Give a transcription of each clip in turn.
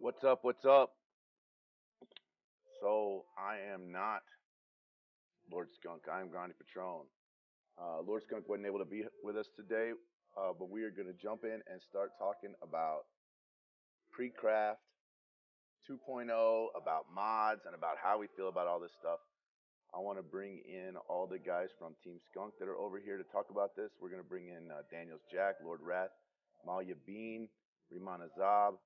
What's up? What's up? So I am not Lord Skunk. I am Grande Patron. Lord Skunk wasn't able to be with us today, but we are going to jump in and start talking about Precraft 2.0, about mods, and about how we feel about all this stuff. I want to bring in all the guys from Team Skunk that are over here to talk about this. We're going to bring in Daniels Jack, Lord Wrath, Malia Bean, Riman Azab,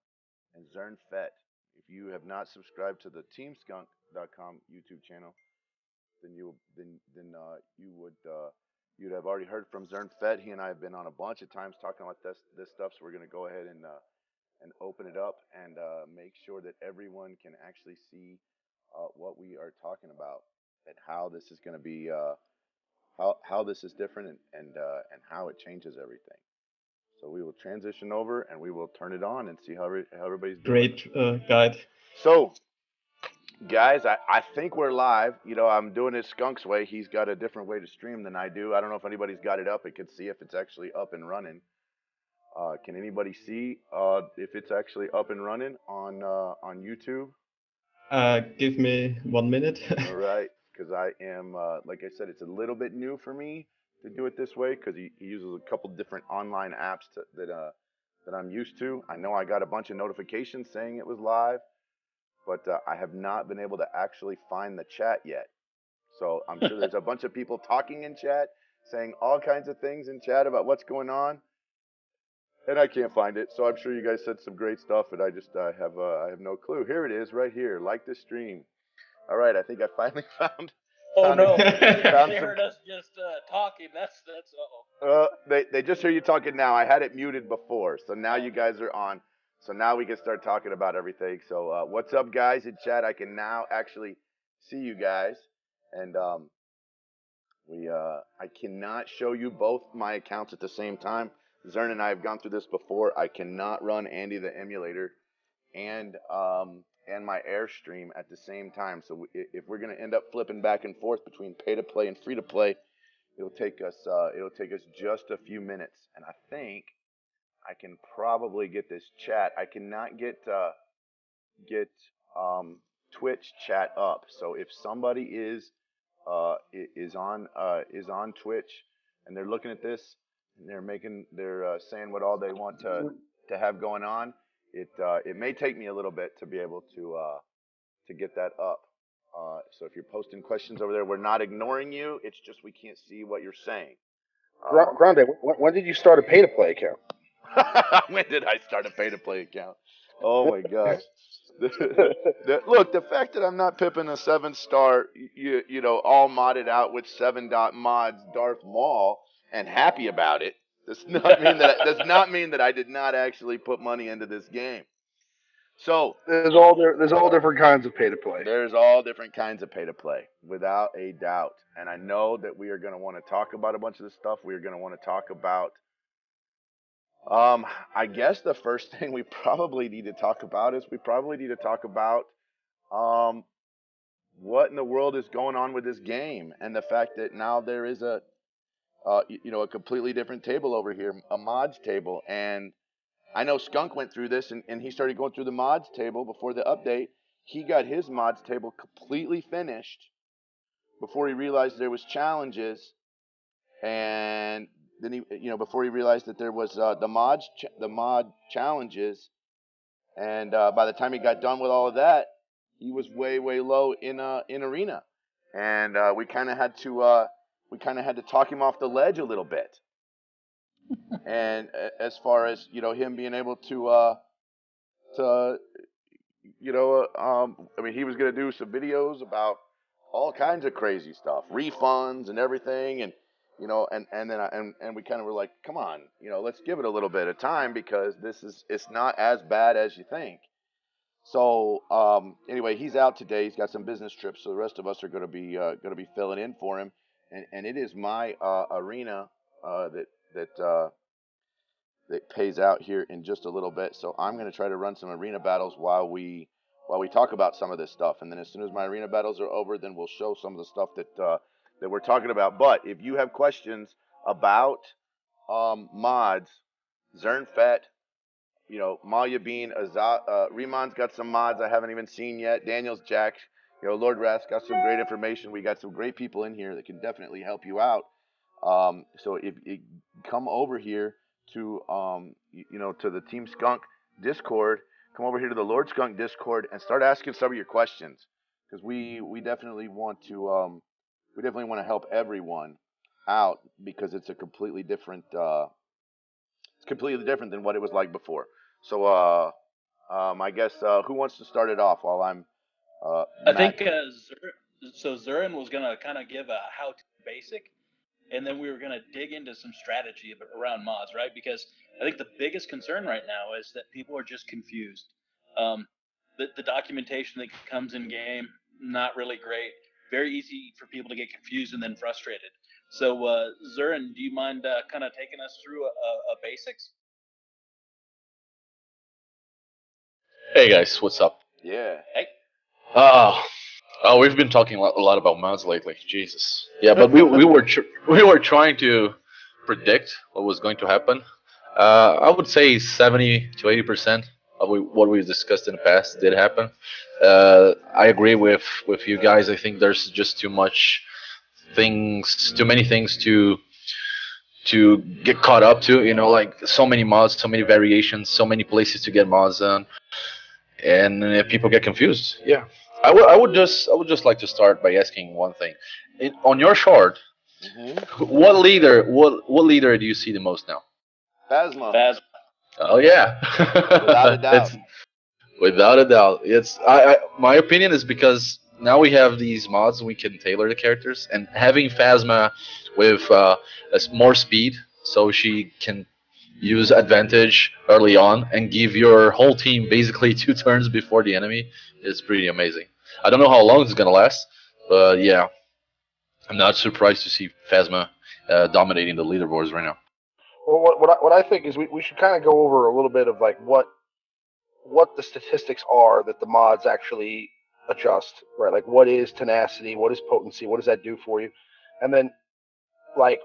and Zern Fett. If you have not subscribed to the TeamSkunk.com YouTube channel, then you would you'd have already heard from Zern Fett. He and I have been on a bunch of times talking about this stuff. So we're going to go ahead and open it up and make sure that everyone can actually see what we are talking about and how this is going to be how this is different and how it changes everything. So we will transition over and we will turn it on and see how everybody's doing. Great guide. So, guys, I think we're live. I'm doing it Skunk's way. He's got a different way to stream than I do. I don't know if anybody's got it up. It could see if it's actually up and running. Can anybody see if it's actually up and running on YouTube? Give me 1 minute. All right, because I am like I said, it's a little bit new for me to do it this way because he uses a couple different online apps that I'm used to. I know I got a bunch of notifications saying it was live, but I have not been able to actually find the chat yet. So I'm sure there's a bunch of people talking in chat, saying all kinds of things in chat about what's going on, and I can't find it. So I'm sure you guys said some great stuff, and I have no clue. Here it is, right here. Like the stream. All right, I think I finally found. Oh found a, no! They found some. heard us just talking. That's They just hear you talking now. I had it muted before, so now you guys are on. So now we can start talking about everything. So what's up, guys in chat? I can now actually see you guys, and I cannot show you both my accounts at the same time. Zern and I have gone through this before. I cannot run Andy the emulator and my Airstream at the same time. So if we're gonna end up flipping back and forth between pay to play and free to play, it'll take us just a few minutes. And I think I can probably get this chat. I cannot get Twitch chat up. So if somebody is on Twitch and they're looking at this and they're saying what all they want to have going on, it may take me a little bit to be able to get that up. So if you're posting questions over there, we're not ignoring you. It's just we can't see what you're saying. Grande, when did you start a pay to play account? When did I start a pay to play account? Oh my gosh. Look, the fact that I'm not pipping a 7-star, all modded out with 7 mods Darth Maul and happy about it does not mean that I did not actually put money into this game. So there's all different kinds of pay to play. there's all different kinds of pay to play, without a doubt. And I know that we are going to want to talk about a bunch of this stuff. We are going to want to talk about I guess the first thing we probably need to talk about is we probably need to talk about um, what in the world is going on with this game and the fact that now there is a completely different table over here, a mods table. And I know Skunk went through this and he started going through the mods table before the update. He got his mods table completely finished before he realized there was challenges, and then before he realized that there was the mod challenges, and by the time he got done with all of that, he was way low in arena, and we kind of had to talk him off the ledge a little bit, and as far as him being able to I mean, he was gonna do some videos about all kinds of crazy stuff, refunds and everything, and and then and we kind of were like, come on, let's give it a little bit of time because it's not as bad as you think. So anyway, he's out today. He's got some business trips, so the rest of us are gonna be filling in for him, and it is my arena that that pays out here in just a little bit. So I'm going to try to run some arena battles while we talk about some of this stuff. And then as soon as my arena battles are over, then we'll show some of the stuff that we're talking about. But if you have questions about mods, Zernfet, Malia Bean, Rimon's got some mods I haven't even seen yet. Daniel's Jack, Lord Wrath's got some great information. We got some great people in here that can definitely help you out. So if you come over here to to the Team Skunk Discord, come over here to the Lord Skunk Discord and start asking some of your questions, because we definitely want to help everyone out, because it's completely different than what it was like before. So I guess who wants to start it off while I'm I Matt? think Zurin was gonna kind of give a how-to basic, and then we were gonna dig into some strategy around mods, right? Because I think the biggest concern right now is that people are just confused. Um, the documentation that comes in game, not really great. Very easy for people to get confused and then frustrated. So, Zurin, do you mind kind of taking us through a basics? Hey guys, what's up? Yeah. Hey. Oh, we've been talking a lot about mods lately. Jesus. Yeah, but we were trying to predict what was going to happen. I would say 70 to 80% of what we discussed in the past did happen. I agree with you guys. I think there's just too many things to get caught up to. Like so many mods, so many variations, so many places to get mods on, and people get confused. Yeah, I would just like to start by asking one thing. On your chart, what leader do you see the most now? Phasma. Phasma. Oh yeah, Without a doubt. it's without a doubt. My opinion is because now we have these mods, we can tailor the characters, and having Phasma with more speed, so she can use advantage early on and give your whole team basically 2 turns before the enemy is pretty amazing. I don't know how long it's gonna last, but yeah, I'm not surprised to see Phasma dominating the leaderboards right now. Well, what I think is we should kind of go over a little bit of like what the statistics are that the mods actually adjust, right? Like what is tenacity, what is potency, what does that do for you, and then like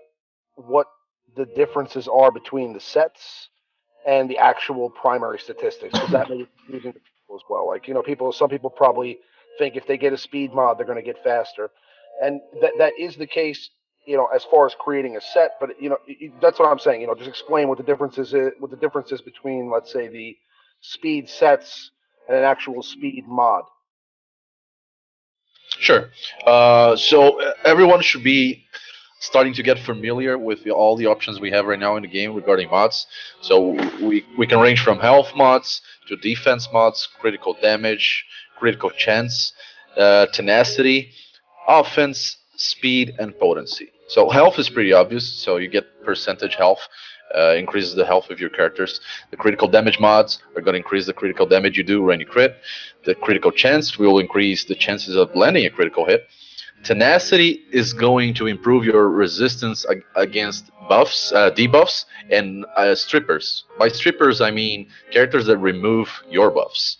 what the differences are between the sets and the actual primary statistics, because that may be confusing to people as well. Like some people probably think if they get a speed mod, they're going to get faster, and that is the case. As far as creating a set, but that's what I'm saying. Just explain what the difference is between, let's say, the speed sets and an actual speed mod. Sure. So everyone should be starting to get familiar with all the options we have right now in the game regarding mods. So we can range from health mods to defense mods, critical damage, critical chance, tenacity, offense, speed, and potency. So health is pretty obvious. So you get percentage health, increases the health of your characters. The critical damage mods are going to increase the critical damage you do when you crit. The critical chance will increase the chances of landing a critical hit. Tenacity is going to improve your resistance against buffs, debuffs, and strippers. By strippers, I mean characters that remove your buffs.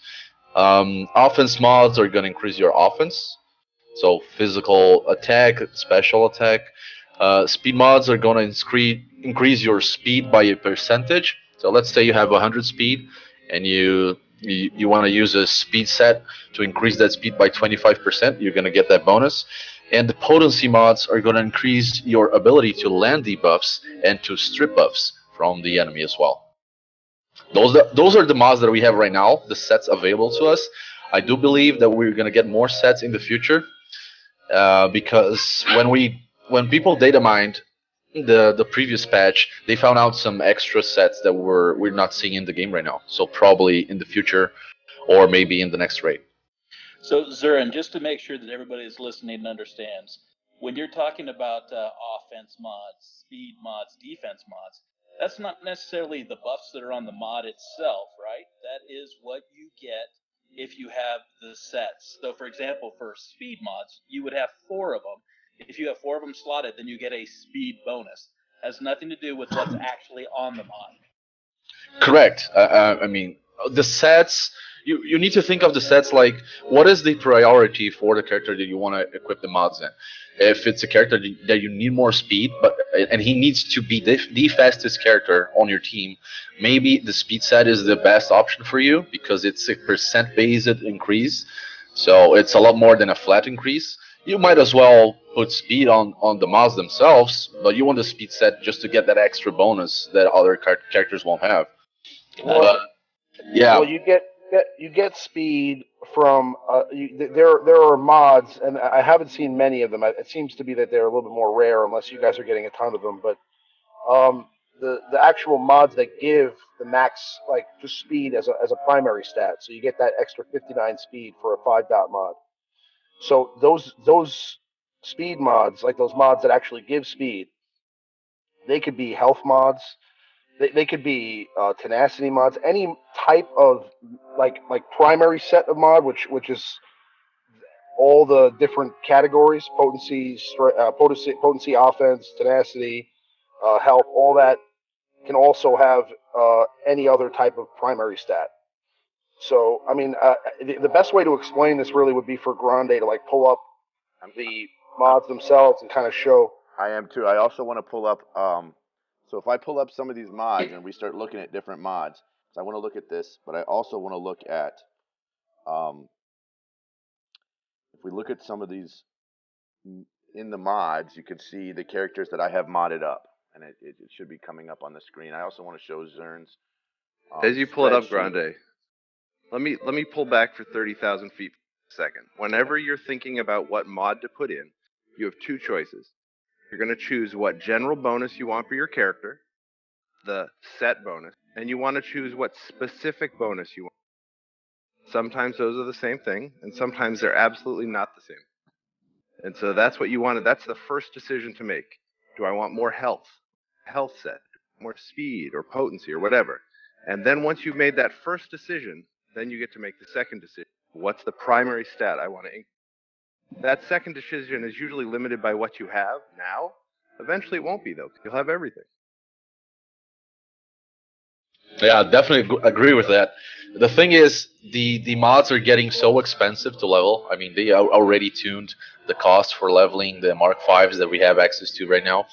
Offense mods are going to increase your offense, so physical attack, special attack. Speed mods are going to increase your speed by a percentage. So let's say you have 100 speed, and you want to use a speed set to increase that speed by 25%. You're going to get that bonus. And the potency mods are going to increase your ability to land debuffs and to strip buffs from the enemy as well. Those are the mods that we have right now, the sets available to us. I do believe that we're going to get more sets in the future, because when people data mined the previous patch, they found out some extra sets that we're not seeing in the game right now. So probably in the future, or maybe in the next raid. So, Zurin, just to make sure that everybody is listening and understands, when you're talking about offense mods, speed mods, defense mods, that's not necessarily the buffs that are on the mod itself, right? That is what you get if you have the sets. So, for example, for speed mods, you would have 4 of them. If you have 4 of them slotted, then you get a speed bonus. Has nothing to do with what's actually on the mod. Correct. I mean, the sets you need to think of the sets like what is the priority for the character that you want to equip the mods in. If it's a character that you need more speed, but and he needs to be the fastest character on your team, maybe the speed set is the best option for you because it's a percent based increase, so it's a lot more than a flat increase. You might as well put speed on the mods themselves, but you want the speed set just to get that extra bonus that other characters won't have. Well, But yeah, well, you get speed from there are mods, and I haven't seen many of them. It seems to be that they're a little bit more rare, unless you guys are getting a ton of them. But the actual mods that give the max like just speed as a primary stat, so you get that extra 59 speed for a 5 dot mod. So those speed mods, like those mods that actually give speed, they could be health mods. They could be tenacity mods, any type of like primary set of mod, which is all the different categories: potency, offense, tenacity, health. All that can also have any other type of primary stat. So, I mean, the best way to explain this really would be for Grande to like pull up the mods themselves and kind of show. I am too. I also want to pull up. So if I pull up some of these mods and we start looking at different mods, so I want to look at this, but I also want to look at. Um, if we look at some of these in the mods, you can see the characters that I have modded up, and it should be coming up on the screen. I also want to show Zern's. As you pull it up, spreadsheet. Grande, let me pull back for 30,000 feet per second. Whenever you're thinking about what mod to put in, you have two choices. You're going to choose what general bonus you want for your character, the set bonus, and you want to choose what specific bonus you want. Sometimes those are the same thing, and sometimes they're absolutely not the same. And so that's what you wanted. That's the first decision to make. Do I want more health set, more speed or potency or whatever? And then once you've made that first decision, then you get to make the second decision. What's the primary stat I want to increase? That second decision is usually limited by what you have now. Eventually it won't be though, because you'll have everything. yeah, definitely agree with that. The thing is, the mods are getting so expensive to level. I mean, they are already tuned the cost for leveling the Mark Fives that we have access to right now,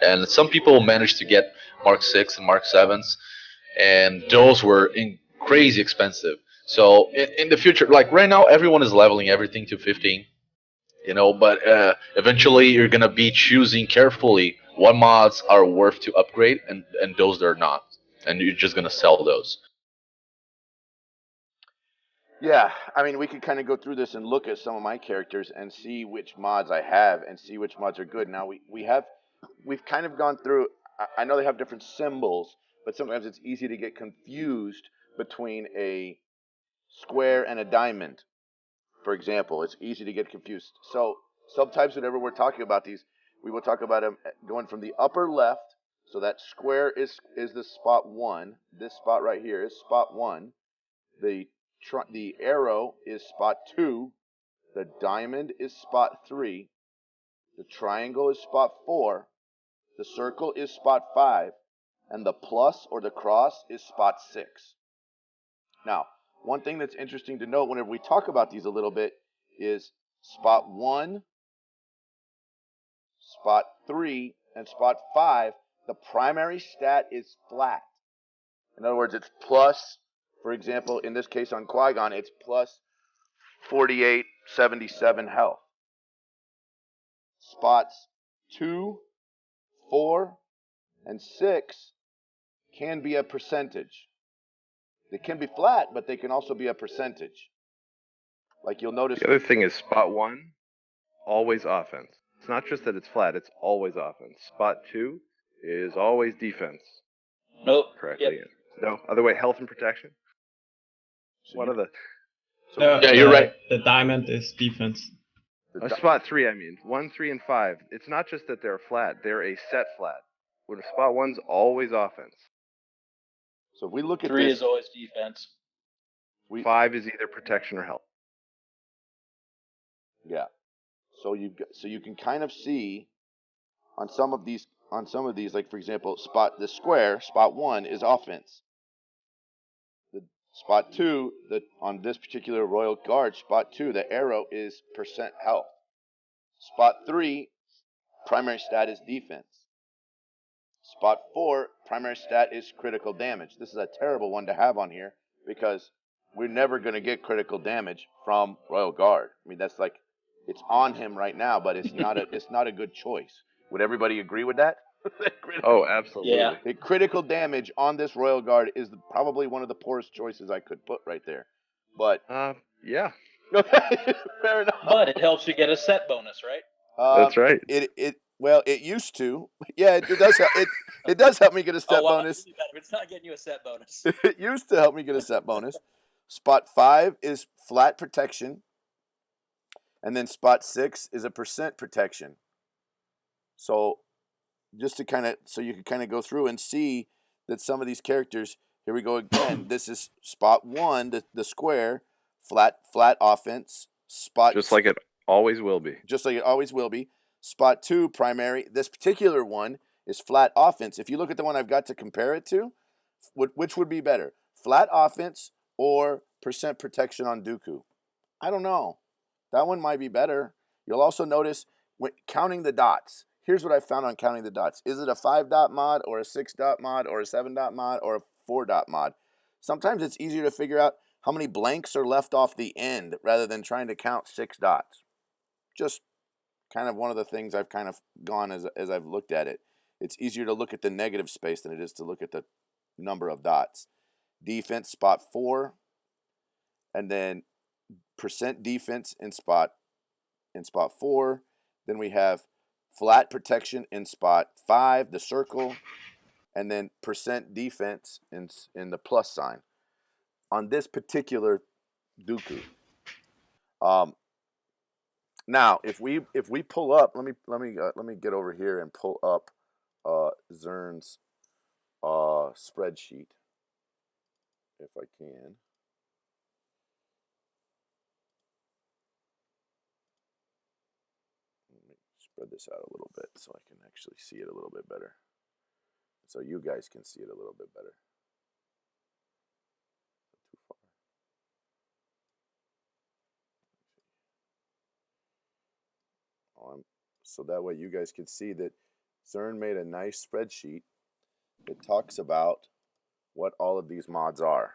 and some people managed to get Mark Six and Mark Sevens, and those were crazy expensive. So in the future, like right now, everyone is leveling everything to 15, but eventually you're gonna be choosing carefully what mods are worth to upgrade and those that are not, and you're just gonna sell those. Yeah, I mean, we could kind of go through this and look at some of my characters and see which mods I have and see which mods are good. Now we've kind of gone through. I know they have different symbols, but sometimes it's easy to get confused between a square and a diamond. For example, it's easy to get confused. So sometimes whenever we're talking about these, we will talk about them going from the upper left. So that square is the spot one. This spot right here is spot one. The arrow is spot 2, the diamond is spot 3, the triangle is spot 4, the circle is spot 5, and the plus or the cross is spot 6. Now, one thing that's interesting to note whenever we talk about these a little bit is spot 1, spot 3, and spot 5, the primary stat is flat. In other words, it's plus, for example, in this case on Qui-Gon, it's plus 4877 health. Spots 2, 4, and 6 can be a percentage. They can be flat, but they can also be a percentage. Like you'll notice. The other thing is spot 1, always offense. It's not just that it's flat, it's always offense. Spot 2 is always defense. Nope. Correctly. Yep. No, other way, health and protection. So What are the Yeah, you're right. The diamond is defense. spot 3? I mean 1, 3, and 5. It's not just that they're flat; they're a set flat. When spot 1's always offense. So if we look at 3 this, is always defense. 5 is either protection or health. yeah. So you can kind of see on some of these, like for example, the square, spot 1 is offense. The Spot 2, on this particular Royal Guard, spot 2, the arrow is percent health. Spot 3, primary stat is defense. Spot 4, primary stat is critical damage. This is a terrible one to have on here because we're never going to get critical damage from Royal Guard. I mean, that's like, it's on him right now, but it's not a good choice. Would everybody agree with that? Oh, absolutely. Yeah. The critical damage on this Royal Guard is probably one of the poorest choices I could put right there. But Yeah, fair enough. But it helps you get a set bonus, right? that's right. It used to. Yeah, it does. It does help me get a step bonus. It's not getting you a set bonus. It used to help me get a set bonus. Spot 5 is flat protection, and then spot 6 is a percent protection. So, just to so you can kind of go through and see that some of these characters. Here we go again. This is spot 1, the square, flat offense. Spot Just like it always will be. Just like it always will be. Spot 2, primary. This particular one is flat offense. If you look at the one I've got to compare it to, which would be better? Flat offense or percent protection on Dooku? I don't know. That one might be better. You'll also notice when counting the dots. Here's what I found on counting the dots. Is it a 5-dot mod or a 6-dot mod or a 7-dot mod or a 4-dot mod? Sometimes it's easier to figure out how many blanks are left off the end rather than trying to count 6 dots. Just kind of one of the things I've kind of gone as I've looked at it. It's easier to look at the negative space than it is to look at the number of dots. Defense, spot 4, and then percent defense in spot 4. Then we have flat protection in spot 5, the circle, and then percent defense in the plus sign. On this particular Dooku. Now, if we pull up, let me get over here and pull up Zern's spreadsheet, if I can. Let me spread this out a little bit so I can actually see it a little bit better. So you guys can see it a little bit better. Too far. So that way you guys can see that Zern made a nice spreadsheet that talks about what all of these mods are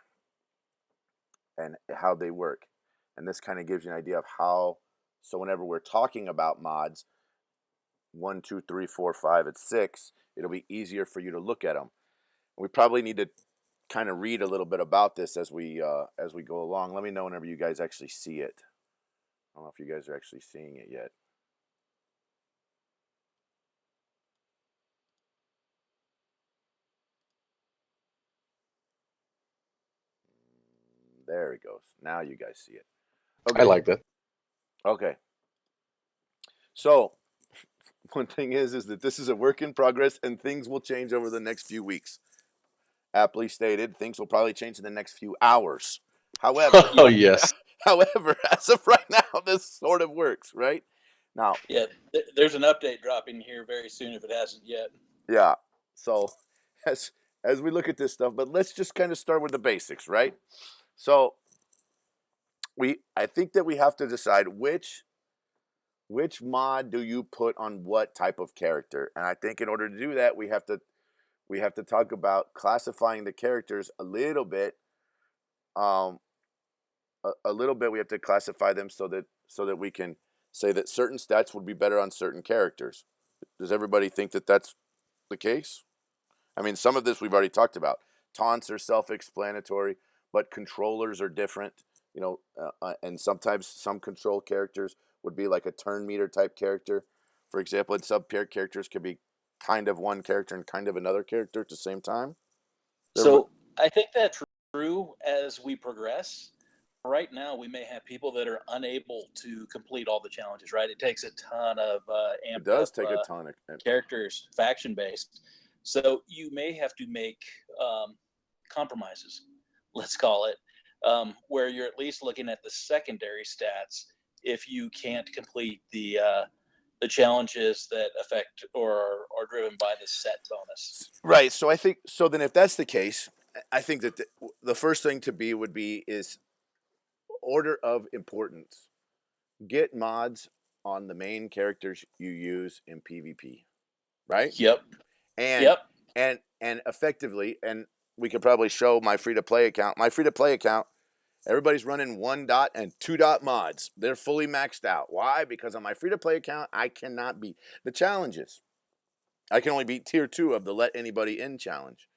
and how they work. And this kind of gives you an idea of how, so whenever we're talking about mods, 1, 2, 3, 4, 5, and 6, it'll be easier for you to look at them. We probably need to kind of read a little bit about this as we go along. Let me know whenever you guys actually see it. I don't know if you guys are actually seeing it yet. There it goes. Now you guys see it. Okay. I like that. Okay. So, one thing is that this is a work in progress and things will change over the next few weeks. Aptly stated, things will probably change in the next few hours. However, Oh yes. however, as of right now, this sort of works, right? Now, Yeah, there's an update dropping here very soon if it hasn't yet. yeah. So, as we look at this stuff, but let's just kind of start with the basics, right? So, I think that we have to decide which mod do you put on what type of character, and I think in order to do that, we have to talk about classifying the characters a little bit. A little bit, we have to classify them so that we can say that certain stats would be better on certain characters. Does everybody think that that's the case? I mean, some of this we've already talked about. Taunts are self-explanatory, but controllers are different. You know, and sometimes some control characters would be like a turn meter type character, for example. And sub characters could be kind of one character and kind of another character at the same time. So I think that's true as we progress. Right now, we may have people that are unable to complete all the challenges. Right, it takes a ton of it does take a ton of characters, faction based. So you may have to make compromises. Let's call it. Where you're at least looking at the secondary stats if you can't complete the challenges that affect or are driven by the set bonus. Right. So I think then if that's the case, I think that the first thing to be would be is order of importance. Get mods on the main characters you use in PvP, right? Yep. And Yep. and effectively, and we could probably show my free to play account. My free to play account, everybody's running 1 dot and 2 dot mods. They're fully maxed out. Why? Because on my free to play account, I cannot beat the challenges. I can only beat tier 2 of the let anybody in challenge,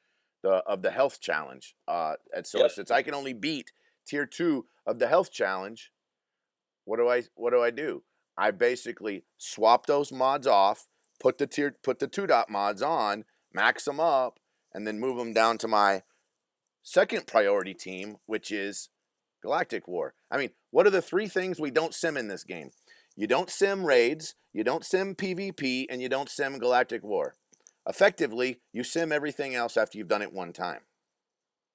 of the health challenge. And so Yep. since I can only beat tier 2 of the health challenge, what do I do? I basically swap those mods off, put the 2 dot mods on, max them up, and then move them down to my second priority team, which is Galactic War. I mean, what are the 3 things we don't sim in this game? You don't sim raids, you don't sim PvP, and you don't sim Galactic War. Effectively, you sim everything else after you've done it one time.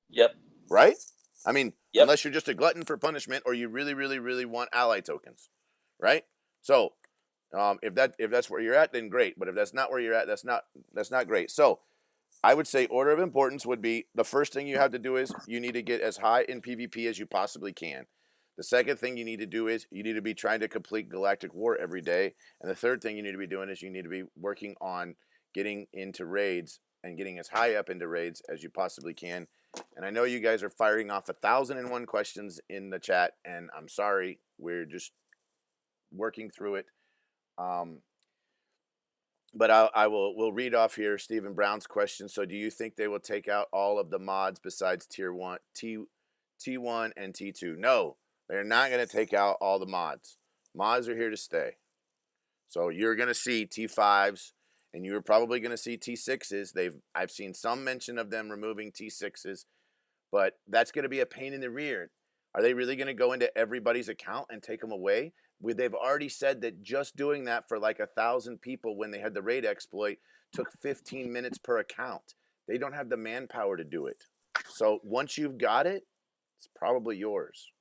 Yep. Right? I mean, Yep. unless you're just a glutton for punishment or you really, really, really want ally tokens. Right? So, if that's where you're at, then great. But if that's not where you're at, that's not great. So, I would say order of importance would be the first thing you have to do is you need to get as high in PvP as you possibly can. The second thing you need to do is you need to be trying to complete Galactic War every day. And the third thing you need to be doing is you need to be working on getting into raids and getting as high up into raids as you possibly can. And I know you guys are firing off 1,001 questions in the chat, and I'm sorry, we're just working through it. But we'll read off here Stephen Brown's question. So, do you think they will take out all of the mods besides tier 1, T1 and T2? No, they're not going to take out all the mods. Mods are here to stay. So you're going to see T5s, and you're probably going to see T6s. I've seen some mention of them removing T6s, but that's going to be a pain in the rear. Are they really going to go into everybody's account and take them away? They've already said that just doing that for like 1,000 people when they had the raid exploit took 15 minutes per account. They don't have the manpower to do it. So once you've got it, it's probably yours.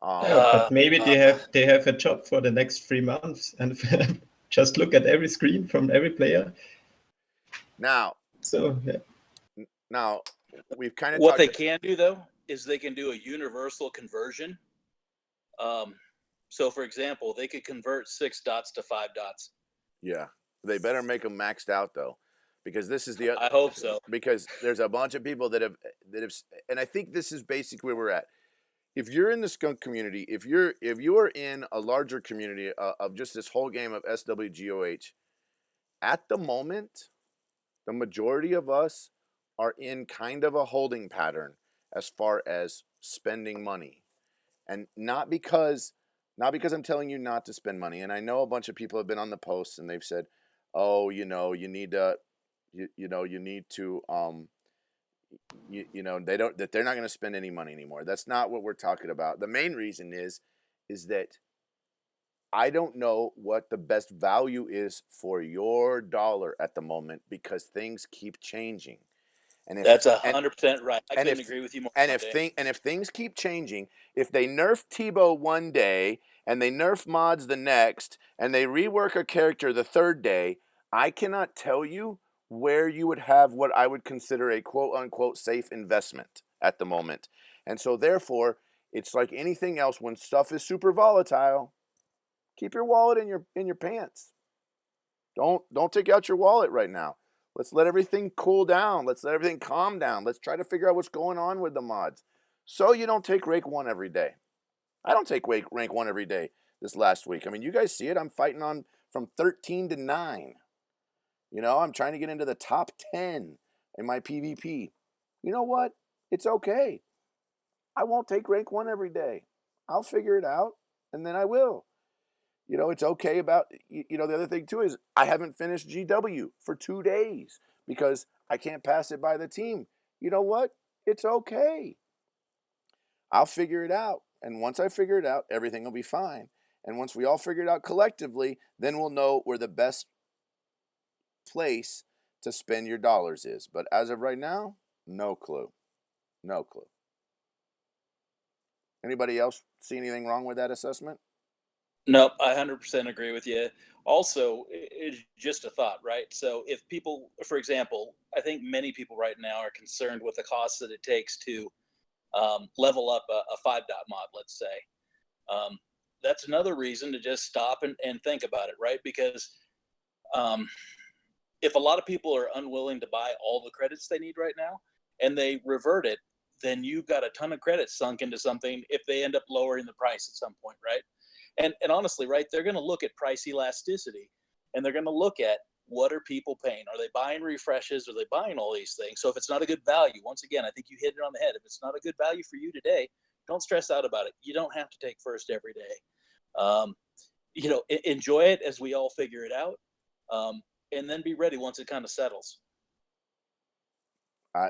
Yeah, but maybe they have a job for the next 3 months and just look at every screen from every player. Now, So yeah. Now we've kind of what they can do though is they can do a universal conversion. So for example, they could convert 6 dots to 5 dots. Yeah, they better make them maxed out though, because this is I hope so. Because there's a bunch of people that have, and I think this is basically where we're at. If you're in the skunk community, if you are in a larger community of just this whole game of SWGOH, at the moment, the majority of us are in kind of a holding pattern as far as spending money, and not because I'm telling you not to spend money. And I know a bunch of people have been on the posts and they've said, "Oh, you need to, you need to, they're not going to spend any money anymore." That's not what we're talking about. The main reason is that I don't know what the best value is for your dollar at the moment because things keep changing. And if that's 100% right, I couldn't agree with you more. And if things keep changing, if they nerf Tebow one day and they nerf mods the next, and they rework a character the third day, I cannot tell you where you would have what I would consider a quote unquote safe investment at the moment. And so therefore, it's like anything else. When stuff is super volatile, keep your wallet in your pants. Don't take out your wallet right now. Let's let everything cool down. Let's let everything calm down. Let's try to figure out what's going on with the mods. So you don't take rank 1 every day. I don't take rank 1 every day this last week. I mean, you guys see it. I'm fighting on from 13 to 9. I'm trying to get into the top 10 in my PvP. You know what? It's okay. I won't take rank 1 every day. I'll figure it out, and then I will. It's okay about, the other thing too is I haven't finished GW for 2 days because I can't pass it by the team. You know what? It's okay. I'll figure it out. And once I figure it out, everything will be fine. And once we all figure it out collectively, then we'll know where the best place to spend your dollars is. But as of right now, no clue. No clue. Anybody else see anything wrong with that assessment? Nope, I 100% agree with you. Also, it's just a thought, right? So, if people, for example, I think many people right now are concerned with the cost that it takes to level up a 5 dot mod, let's say. Um, that's another reason to just stop and think about it, right? Because um, if a lot of people are unwilling to buy all the credits they need right now and they revert it, then you've got a ton of credits sunk into something if they end up lowering the price at some point, right? And honestly, right, they're going to look at price elasticity and they're going to look at what are people paying? Are they buying refreshes? Are they buying all these things? So if it's not a good value, once again, I think you hit it on the head. If it's not a good value for you today, don't stress out about it. You don't have to take first every day. Um, enjoy it as we all figure it out, and then be ready once it kind of settles.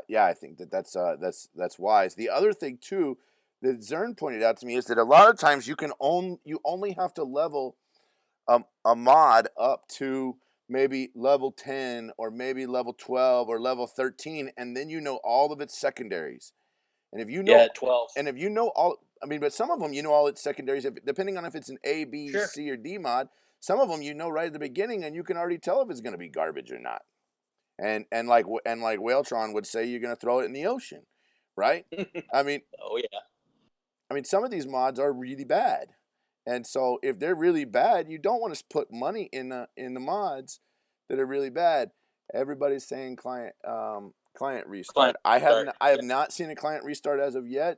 Yeah, I think that's wise. The other thing too that Zern pointed out to me is that a lot of times you only have to level a mod up to maybe level 10 or maybe level 12 or level 13, and then you know all of its secondaries. And if you know, 12. and if you know all, I mean, but some of them you know all its secondaries, depending on if it's an A, B, Sure. C, or D mod. Some of them you know right at the beginning, and you can already tell if it's going to be garbage or not. And like Whaletron would say, you're going to throw it in the ocean, right? I mean, Oh yeah. some of these mods are really bad, and so if they're really bad, you don't want to put money in the mods that are really bad. Everybody's saying client restart. Client restart. I have not seen a client restart as of yet.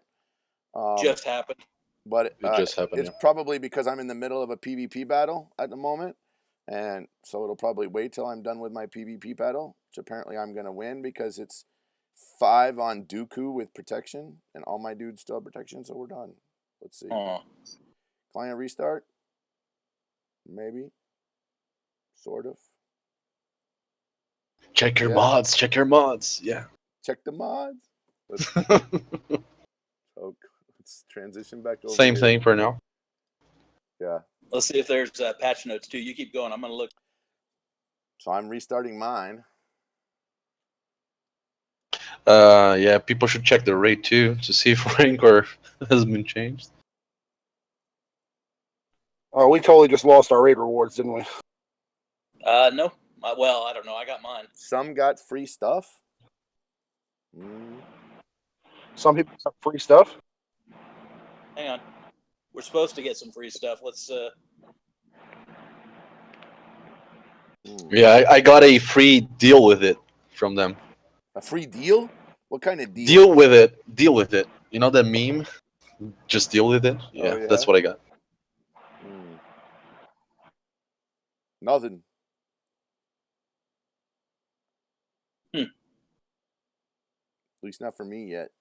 Just happened. But It just happened. it's probably because I'm in the middle of a PvP battle at the moment, and so it'll probably wait till I'm done with my PvP battle, which apparently I'm gonna win because it's 5 on Dooku with protection, and all my dudes still have protection, so we're done. Let's see. Client restart, maybe, sort of. Check your Yeah. mods. Check your mods. Yeah. Check the mods. Let's transition back over. Same here. thing for now. Yeah. Let's see if there's patch notes too. You keep going. I'm gonna look. So I'm restarting mine. Yeah, people should check the rate too to see if Rancor has been changed. Oh, we totally just lost our raid rewards, didn't we? No. Well, I don't know. I got mine. Some got free stuff. Some people got free stuff. Hang on. We're supposed to get some free stuff. Let's. Yeah, I got a free deal with it from them. A free deal? What kind of deal? Deal with it. Deal with it. You know that meme? Just deal with it. Yeah, yeah? That's what I got. Nothing. At least not for me yet.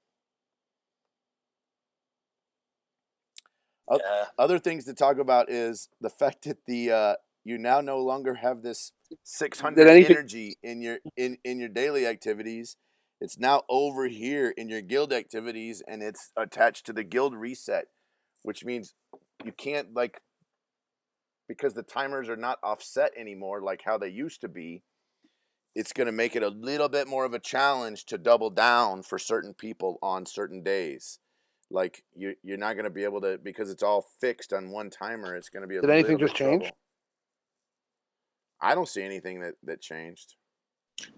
Other things to talk about is the fact that you now no longer have this 600 energy in your daily activities. It's now over here in your guild activities, and it's attached to the guild reset, which means you can't, like, because the timers are not offset anymore like how they used to be. It's going to make it a little bit more of a challenge to double down for certain people on certain days. Like you're not going to be able to, because it's all fixed on one timer. It's going to be a Did little anything bit just change? trouble. I don't see anything that changed.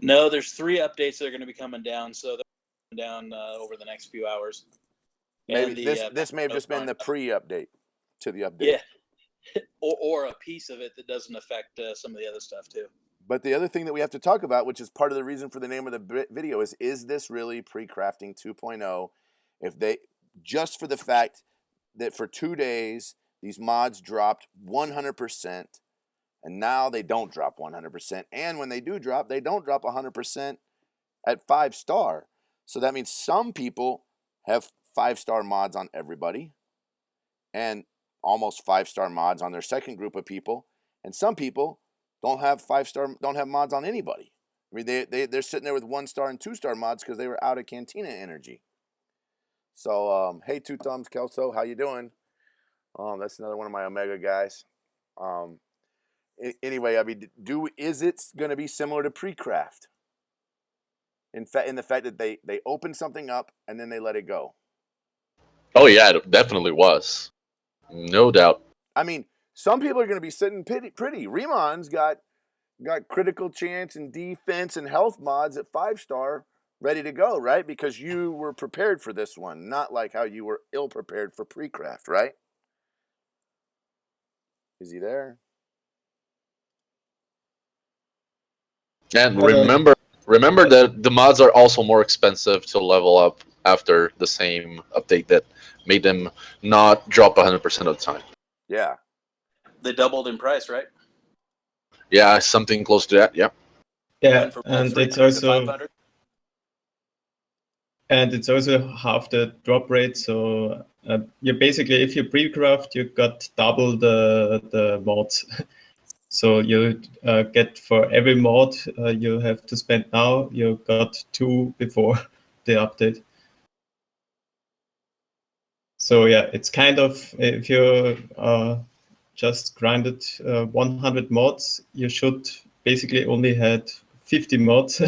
No, there's 3 updates that are going to be coming down, so they're coming down over the next few hours. Maybe this may have just been the pre-update to the update. Yeah, or a piece of it that doesn't affect some of the other stuff too. But the other thing that we have to talk about, which is part of the reason for the name of the video, is this really Precrafting 2.0? If they, just for the fact that for 2 days these mods dropped 100%, and now they don't drop 100%, and when they do drop, they don't drop 100% at 5-star. So that means some people have 5-star mods on everybody, and almost 5-star mods on their second group of people, and some people don't have 5-star, don't have mods on anybody. I mean, they're sitting there with 1-star and 2-star mods because they were out of Cantina energy. So, hey, Two Thumbs Kelso, how you doing? That's another one of my Omega guys. Anyway, I mean, is it going to be similar to Precraft? In the fact that they open something up and then they let it go. Oh yeah, it definitely was. No doubt. I mean, some people are going to be sitting pretty. Remon's got critical chance and defense and health mods at 5-star ready to go, right? Because you were prepared for this one, not like how you were ill prepared for Precraft, right? Is he there? And remember that the mods are also more expensive to level up after the same update that made them not drop 100% of the time. Yeah. They doubled in price, right? Yeah, something close to that. Yeah. Yeah, Went from and it's 300 to also 500. half the drop rate. So you basically, if you pre-craft, you got double the mods. So you get for every mod you have to spend now, you got 2 before the update. So yeah, it's kind of, if you just grinded 100 mods, you should basically only had 50 mods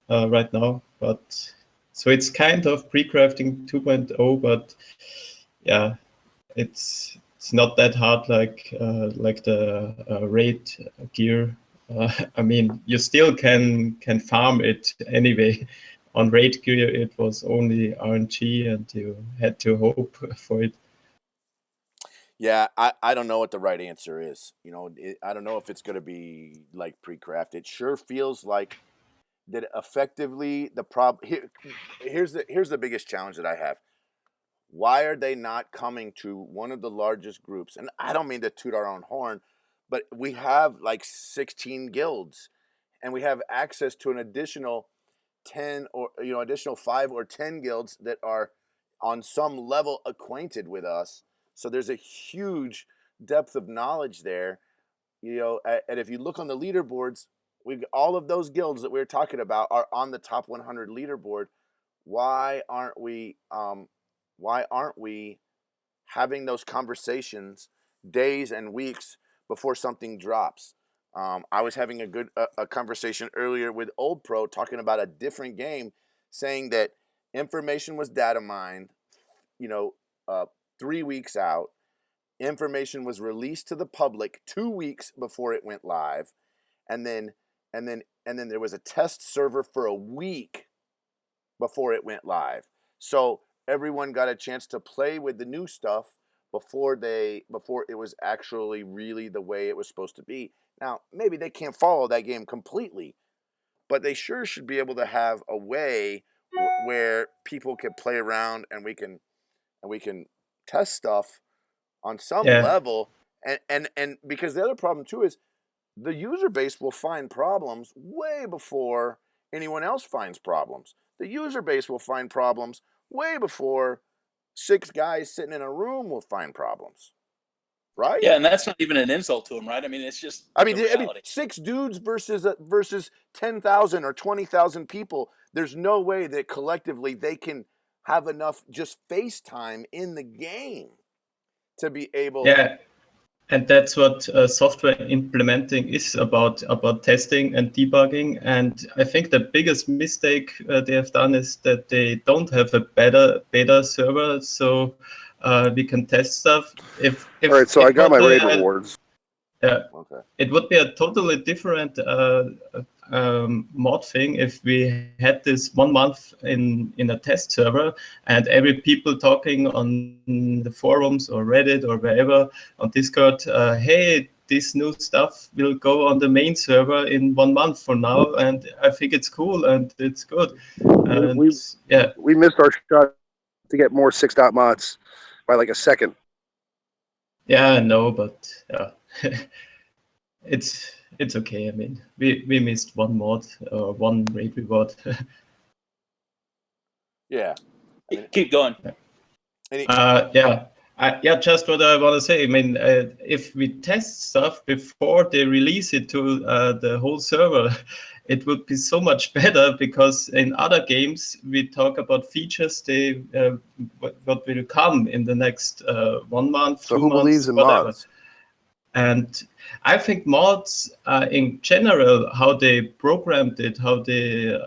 right now. But so it's kind of pre-crafting 2.0, but yeah, it's not that hard like the raid gear. I mean, you still can farm it anyway. On raid gear, it was only RNG, and you had to hope for it. Yeah, I don't know what the right answer is. You know, I don't know if it's going to be like Precraft. It sure feels like that effectively the problem here's the biggest challenge that I have. Why are they not coming to one of the largest groups? And I don't mean to toot our own horn, but we have like 16 guilds, and we have access to an additional 10 or additional 5 or 10 guilds that are on some level acquainted with us. So there's a huge depth of knowledge there. And if you look on the leaderboards, all of those guilds that we were talking about are on the top 100 leaderboard. Why aren't we having those conversations days and weeks before something drops? I was having a conversation earlier with Old Pro talking about a different game, saying that information was data mined, 3 weeks out. Information was released to the public 2 weeks before it went live, and then there was a test server for a week before it went live. So everyone got a chance to play with the new stuff before it was actually really the way it was supposed to be. Now, maybe they can't follow that game completely, but they sure should be able to have a way where people can play around, and we can test stuff on some level. And because the other problem too is the user base will find problems way before anyone else finds problems. The user base will find problems way before 6 guys sitting in a room will find problems, right? Yeah, and that's not even an insult to them, right? I mean, it's just the reality. 6 dudes versus 10,000 or 20,000 people. There's no way that collectively they can have enough just FaceTime in the game to be able. Yeah, and that's what software implementing is about testing and debugging. And I think the biggest mistake they have done is that they don't have a better beta server, so we can test stuff. All right, so I got my raid rewards. Yeah, Okay. it would be a totally different mod thing if we had this 1 month in a test server, and every people talking on the forums or Reddit or wherever on Discord, hey, this new stuff will go on the main server in 1 month from now, and I think it's cool and it's good. And we missed our shot to get more 6-dot mods by like a second. Yeah, I know, but yeah. It's okay. I mean, we missed 1 mod, 1 raid reward. Yeah. Keep going. Just what I want to say. I mean, if we test stuff before they release it to the whole server, it would be so much better, because in other games we talk about features what will come in the next 1 month, so 2 who months, believes in whatever. mods? And I think mods, in general, how they programmed it, how they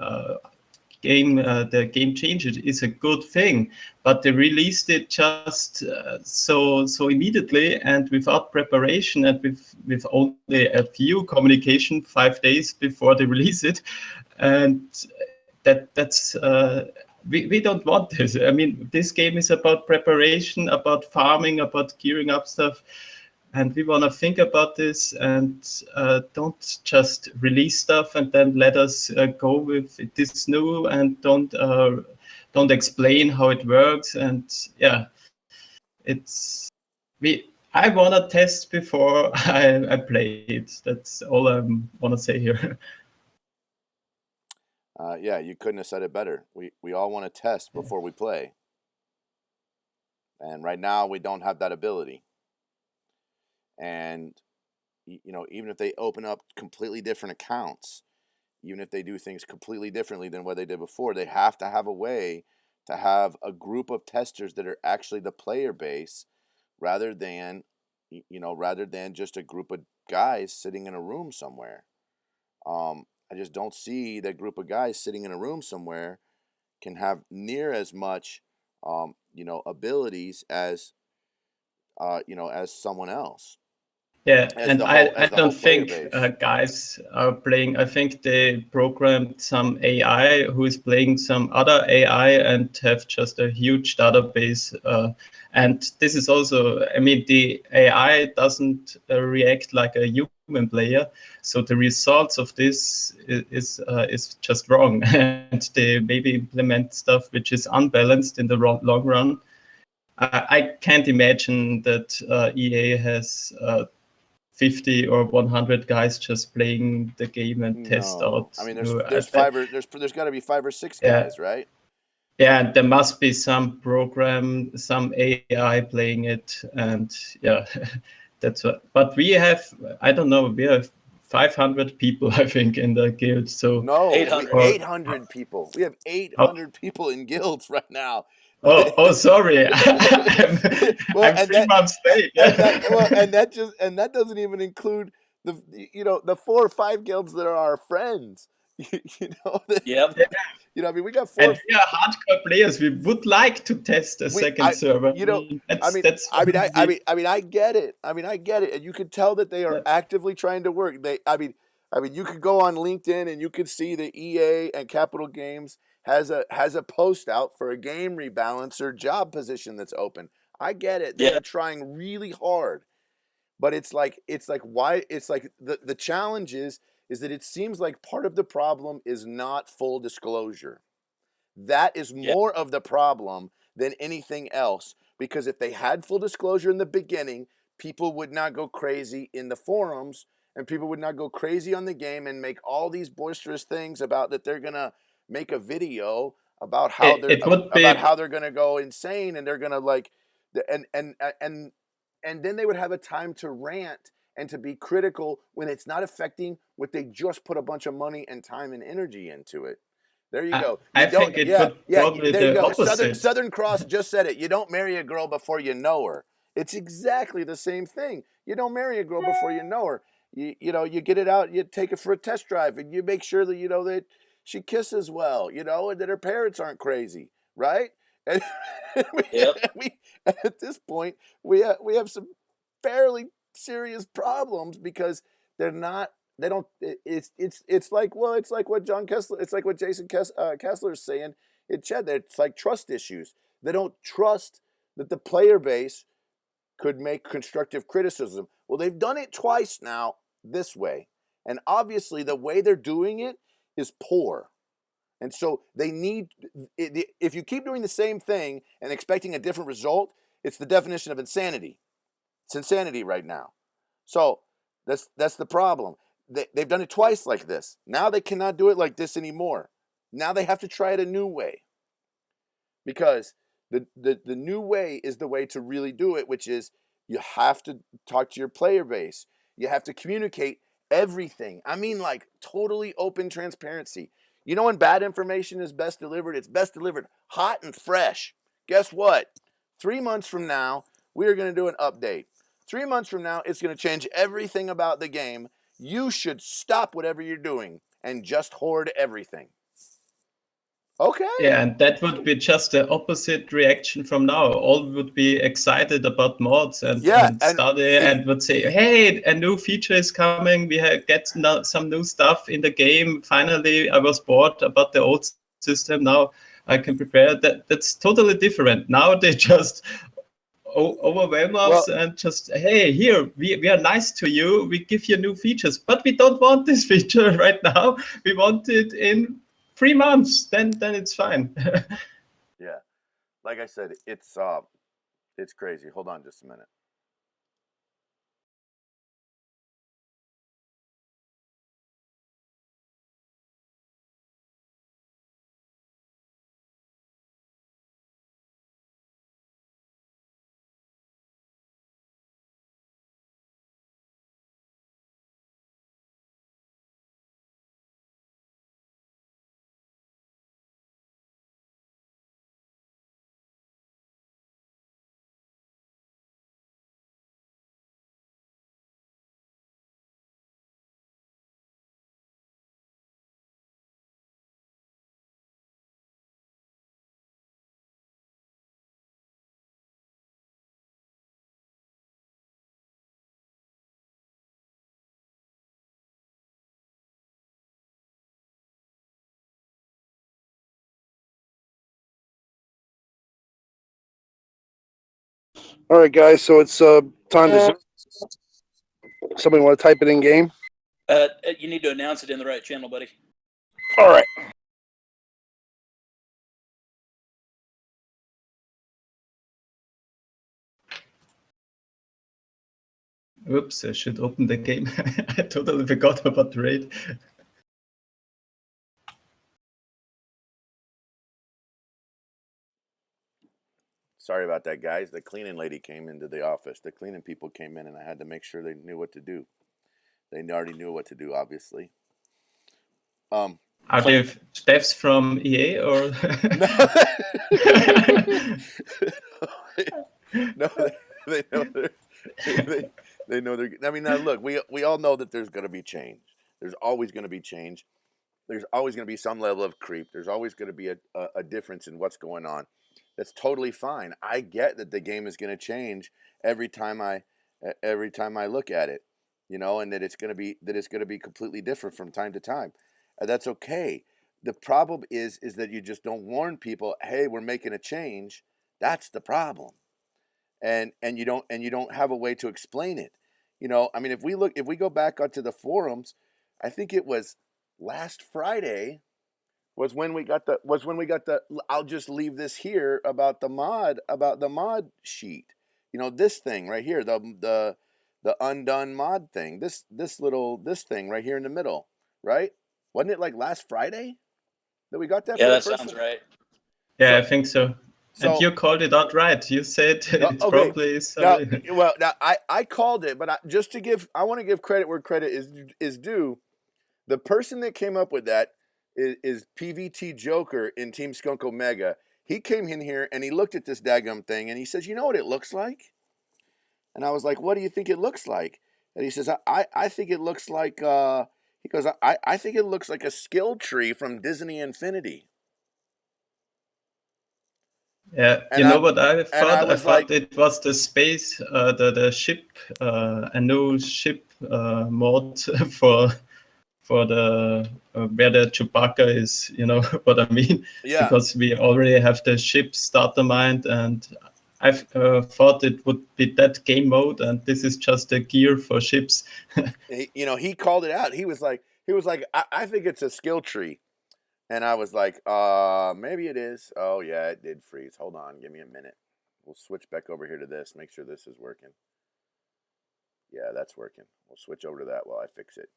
the game changes is a good thing, but they released it just so immediately and without preparation and with only a few communication 5 days before they release it, and that's we don't want this. I mean, this game is about preparation, about farming, about gearing up stuff, and we want to think about this and don't just release stuff and then let us go with this new and don't explain how it works. And yeah, it's I want to test before I play it. That's all I want to say here. Yeah, you couldn't have said it better. We all want to test before we play, and right now we don't have that ability. And even if they open up completely different accounts, even if they do things completely differently than what they did before, they have to have a way to have a group of testers that are actually the player base, rather than just a group of guys sitting in a room somewhere. I just don't see that group of guys sitting in a room somewhere can have near as much, abilities as, as someone else. Yeah, As and the whole I as the don't whole player think base. guys are playing. I think they programmed some AI who is playing some other AI and have just a huge database. And this is also, I mean, the AI doesn't react like a human player, so the results of this is just wrong. And they maybe implement stuff which is unbalanced in the long run. I can't imagine that EA has 50 or 100 guys just playing the game and test No, out. I mean there's got to be 5 or 6 Yeah, guys, right? yeah, and there must be some program, some AI playing it, and yeah, that's what. But we have, I don't know, we have 500 people, I think, in the guild. So, No, we 800. 800 people. We have oh, 800 people in guilds right now. sorry, Well, I'm 3 months late. and that doesn't even include the 4 or 5 guilds that are our friends. Yep. I mean, we got four. And we are hardcore players. We would like to test a We second I server. you know I mean That's I why mean I, I we. mean I mean I get it. I get it, and you can tell that they are Yeah. actively trying to work. I mean you could go on LinkedIn and you could see that EA and Capital Games has a post out for a game rebalancer job position that's open. I get it. They Yeah. are trying really hard, but it's like why it's like the challenge is that it seems like part of the problem is not full disclosure. That is Yeah. more of the problem than anything else, because if they had full disclosure in the beginning, people would not go crazy in the forums, and people would not go crazy on the game and make all these boisterous things about that they're gonna make a video about how It would be. they're gonna go insane, and they're gonna like and and then they would have a time to rant and to be critical when it's not affecting what they just put a bunch of money and time and energy into it. There you go. You I don't. think it Yeah, would yeah. probably There you the go. opposite. Southern Cross just said it. You don't marry a girl before you know her. It's exactly the same thing. You don't marry a girl before you know her. You get it out. You take it for a test drive, and you make sure that that she kisses well. And that her parents aren't crazy, right? And we, Yep. and at this point we have some fairly serious problems because they're not they don't it's like, well, it's like what Jason Kessler is saying in chat, that it's like trust issues. They don't trust that the player base could make constructive criticism. Well, they've done it twice now this way, and obviously the way they're doing it is poor. And so they need, if you keep doing the same thing and expecting a different result, it's the definition of insanity. It's insanity right now. So that's the problem. They've done it twice like this. Now they cannot do it like this anymore. Now they have to try it a new way, because the new way is the way to really do it, which is you have to talk to your player base. You have to communicate everything. I mean, like totally open transparency. When bad information is best delivered? It's best delivered hot and fresh. Guess what? 3 months from now, we are going to do an update. 3 months from now, it's going to change everything about the game. You should stop whatever you're doing and just hoard everything. Okay. Yeah, and that would be just the opposite reaction from now. All would be excited about mods Yeah, and and study see, and would say, hey, a new feature is coming. We get some new stuff in the game. Finally, I was bored about the old system. Now I can prepare. That's totally different. Now they just overwhelm us well, and just, hey, here, we are nice to you. We give you new features, but we don't want this feature right now. We want it in 3 months. Then it's fine. yeah, like I said, it's crazy. Hold on just a minute. All right, guys. So it's time to. Somebody want to type it in game? You need to announce it in the right channel, buddy. All right. Oops, I should open the game. I totally forgot about the raid. Sorry about that, guys. The cleaning lady came into the office. The cleaning people came in, and I had to make sure they knew what to do. They already knew what to do, obviously. Are they devs from EA or? No, they know they know they're. I mean, now look, we all know that there's going to be change. There's always going to be change. There's always going to be some level of creep. There's always going to be a difference in what's going on. That's totally fine. I get that the game is going to change every time I look at it, and that it's going to be completely different from time to time. That's okay. The problem is that you just don't warn people. Hey, we're making a change. That's the problem, and you don't have a way to explain it. I mean, if we go back onto the forums, I think it was last Friday was when we got the I'll just leave this here about the mod sheet. This thing right here, the undone mod thing. This thing right here in the middle, right? Wasn't it like last Friday that we got that Yeah, for the that first sounds time? right. Yeah, So I think so. And so you called it out right. You said it's okay. probably Now, sorry. well, now I called it, but I want to give credit where credit is due. The person that came up with that is PVT Joker in Team Skunk Omega. He came in here and he looked at this daggum thing and he says, "You know what it looks like?" And I was like, "What do you think it looks like?" And he says, I think it looks like he goes, I think it looks like a skill tree from Disney Infinity." Yeah, you And know I what I and I thought? I was like, thought it was the space, the ship, a new ship mod for the where the Chewbacca is. You know what I mean? yeah. Because we already have the ship starter mind, and I thought it would be that game mode, and this is just a gear for ships. He called it out. He was like, I think it's a skill tree. And I was like, maybe it is. Oh yeah, it did freeze. Hold on, give me a minute. We'll switch back over here to this. Make sure this is working. Yeah, that's working. We'll switch over to that while I fix it.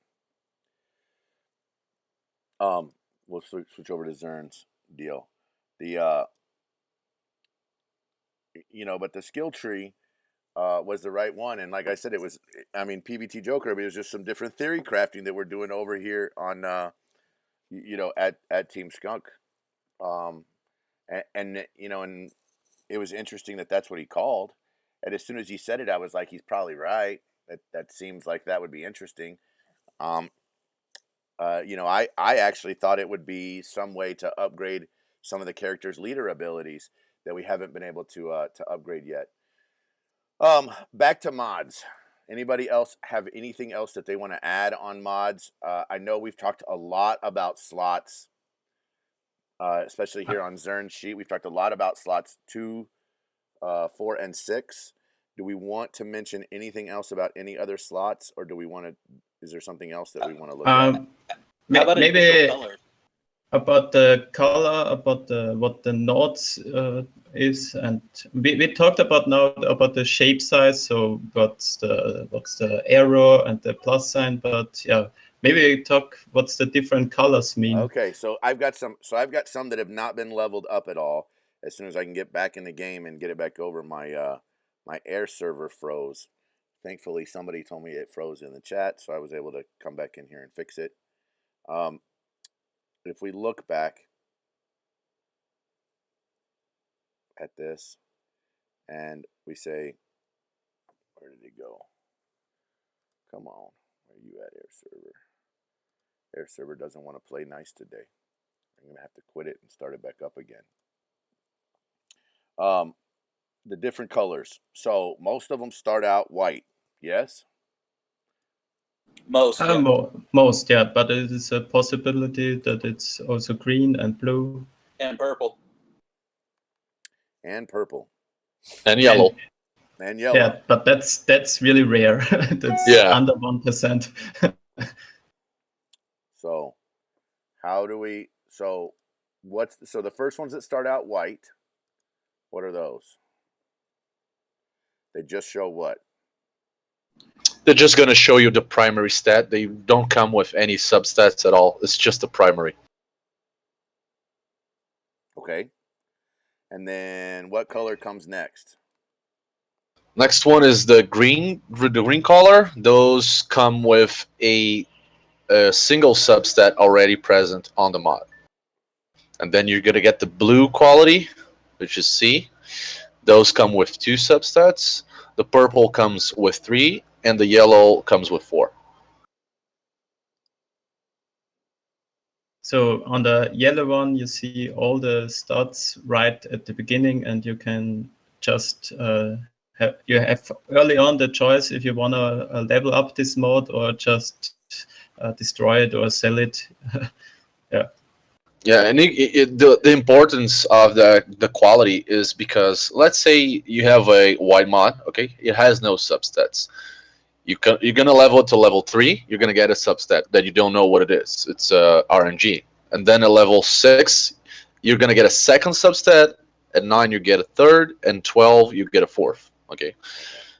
Um, we'll switch over to Zern's deal. The but the skill tree was the right one, and like I said, it was. I mean, PBT Joker, but it was just some different theory crafting that we're doing over here on at Team Skunk. Um, and it was interesting that that's what he called. And as soon as he said it, I was like, he's probably right. That seems like that would be interesting. Um, I actually thought it would be some way to upgrade some of the characters' leader abilities that we haven't been able to upgrade yet. Back to mods. Anybody else have anything else that they want to add on mods? I know we've talked a lot about slots, especially here on Zern's sheet. We've talked a lot about slots 2, 4, and 6. Do we want to mention anything else about any other slots, or do we want to? Is there something else that we want to look at? How about maybe initial colors? about the color, about what the nodes is, and we talked about now about the shape size. So what's the arrow and the plus sign? But yeah, maybe talk what's the different colors mean. Okay, so I've got some that have not been leveled up at all. As soon as I can get back in the game and get it back over, my my air server froze. Thankfully, somebody told me it froze in the chat, so I was able to come back in here and fix it. If we look back at this and we say, where did it go? Come on, where are you at, air server? Air server doesn't want to play nice today. I'm going to have to quit it and start it back up again. The different colors. So most of them start out white. Yes? Most, yeah. Most, yeah, but it is a possibility that it's also green and blue. And purple. And purple. And yellow. And yellow. Yeah, but that's really rare. That's under 1%. So how do we, so the first ones that start out white, what are those? They just show what? They're just going to show you the primary stat. They don't come with any substats at all. It's just the primary. Okay. And then what color comes next? Next one is the green color. Those come with a single substat already present on the mod. And then you're going to get the blue quality, which is C. Those come with 2 substats. The purple comes with 3, and the yellow comes with 4. So on the yellow one, you see all the stats right at the beginning, and you can just you have early on the choice if you want to level up this mod or just destroy it or sell it. Yeah. Yeah, and the importance of the quality is because let's say you have a white mod, okay, it has no substats. You're gonna level it to level 3. You're gonna get a substat that you don't know what it is. It's RNG, and then at level 6, you're gonna get a second substat. At 9, you get a third, and 12, you get a fourth. Okay,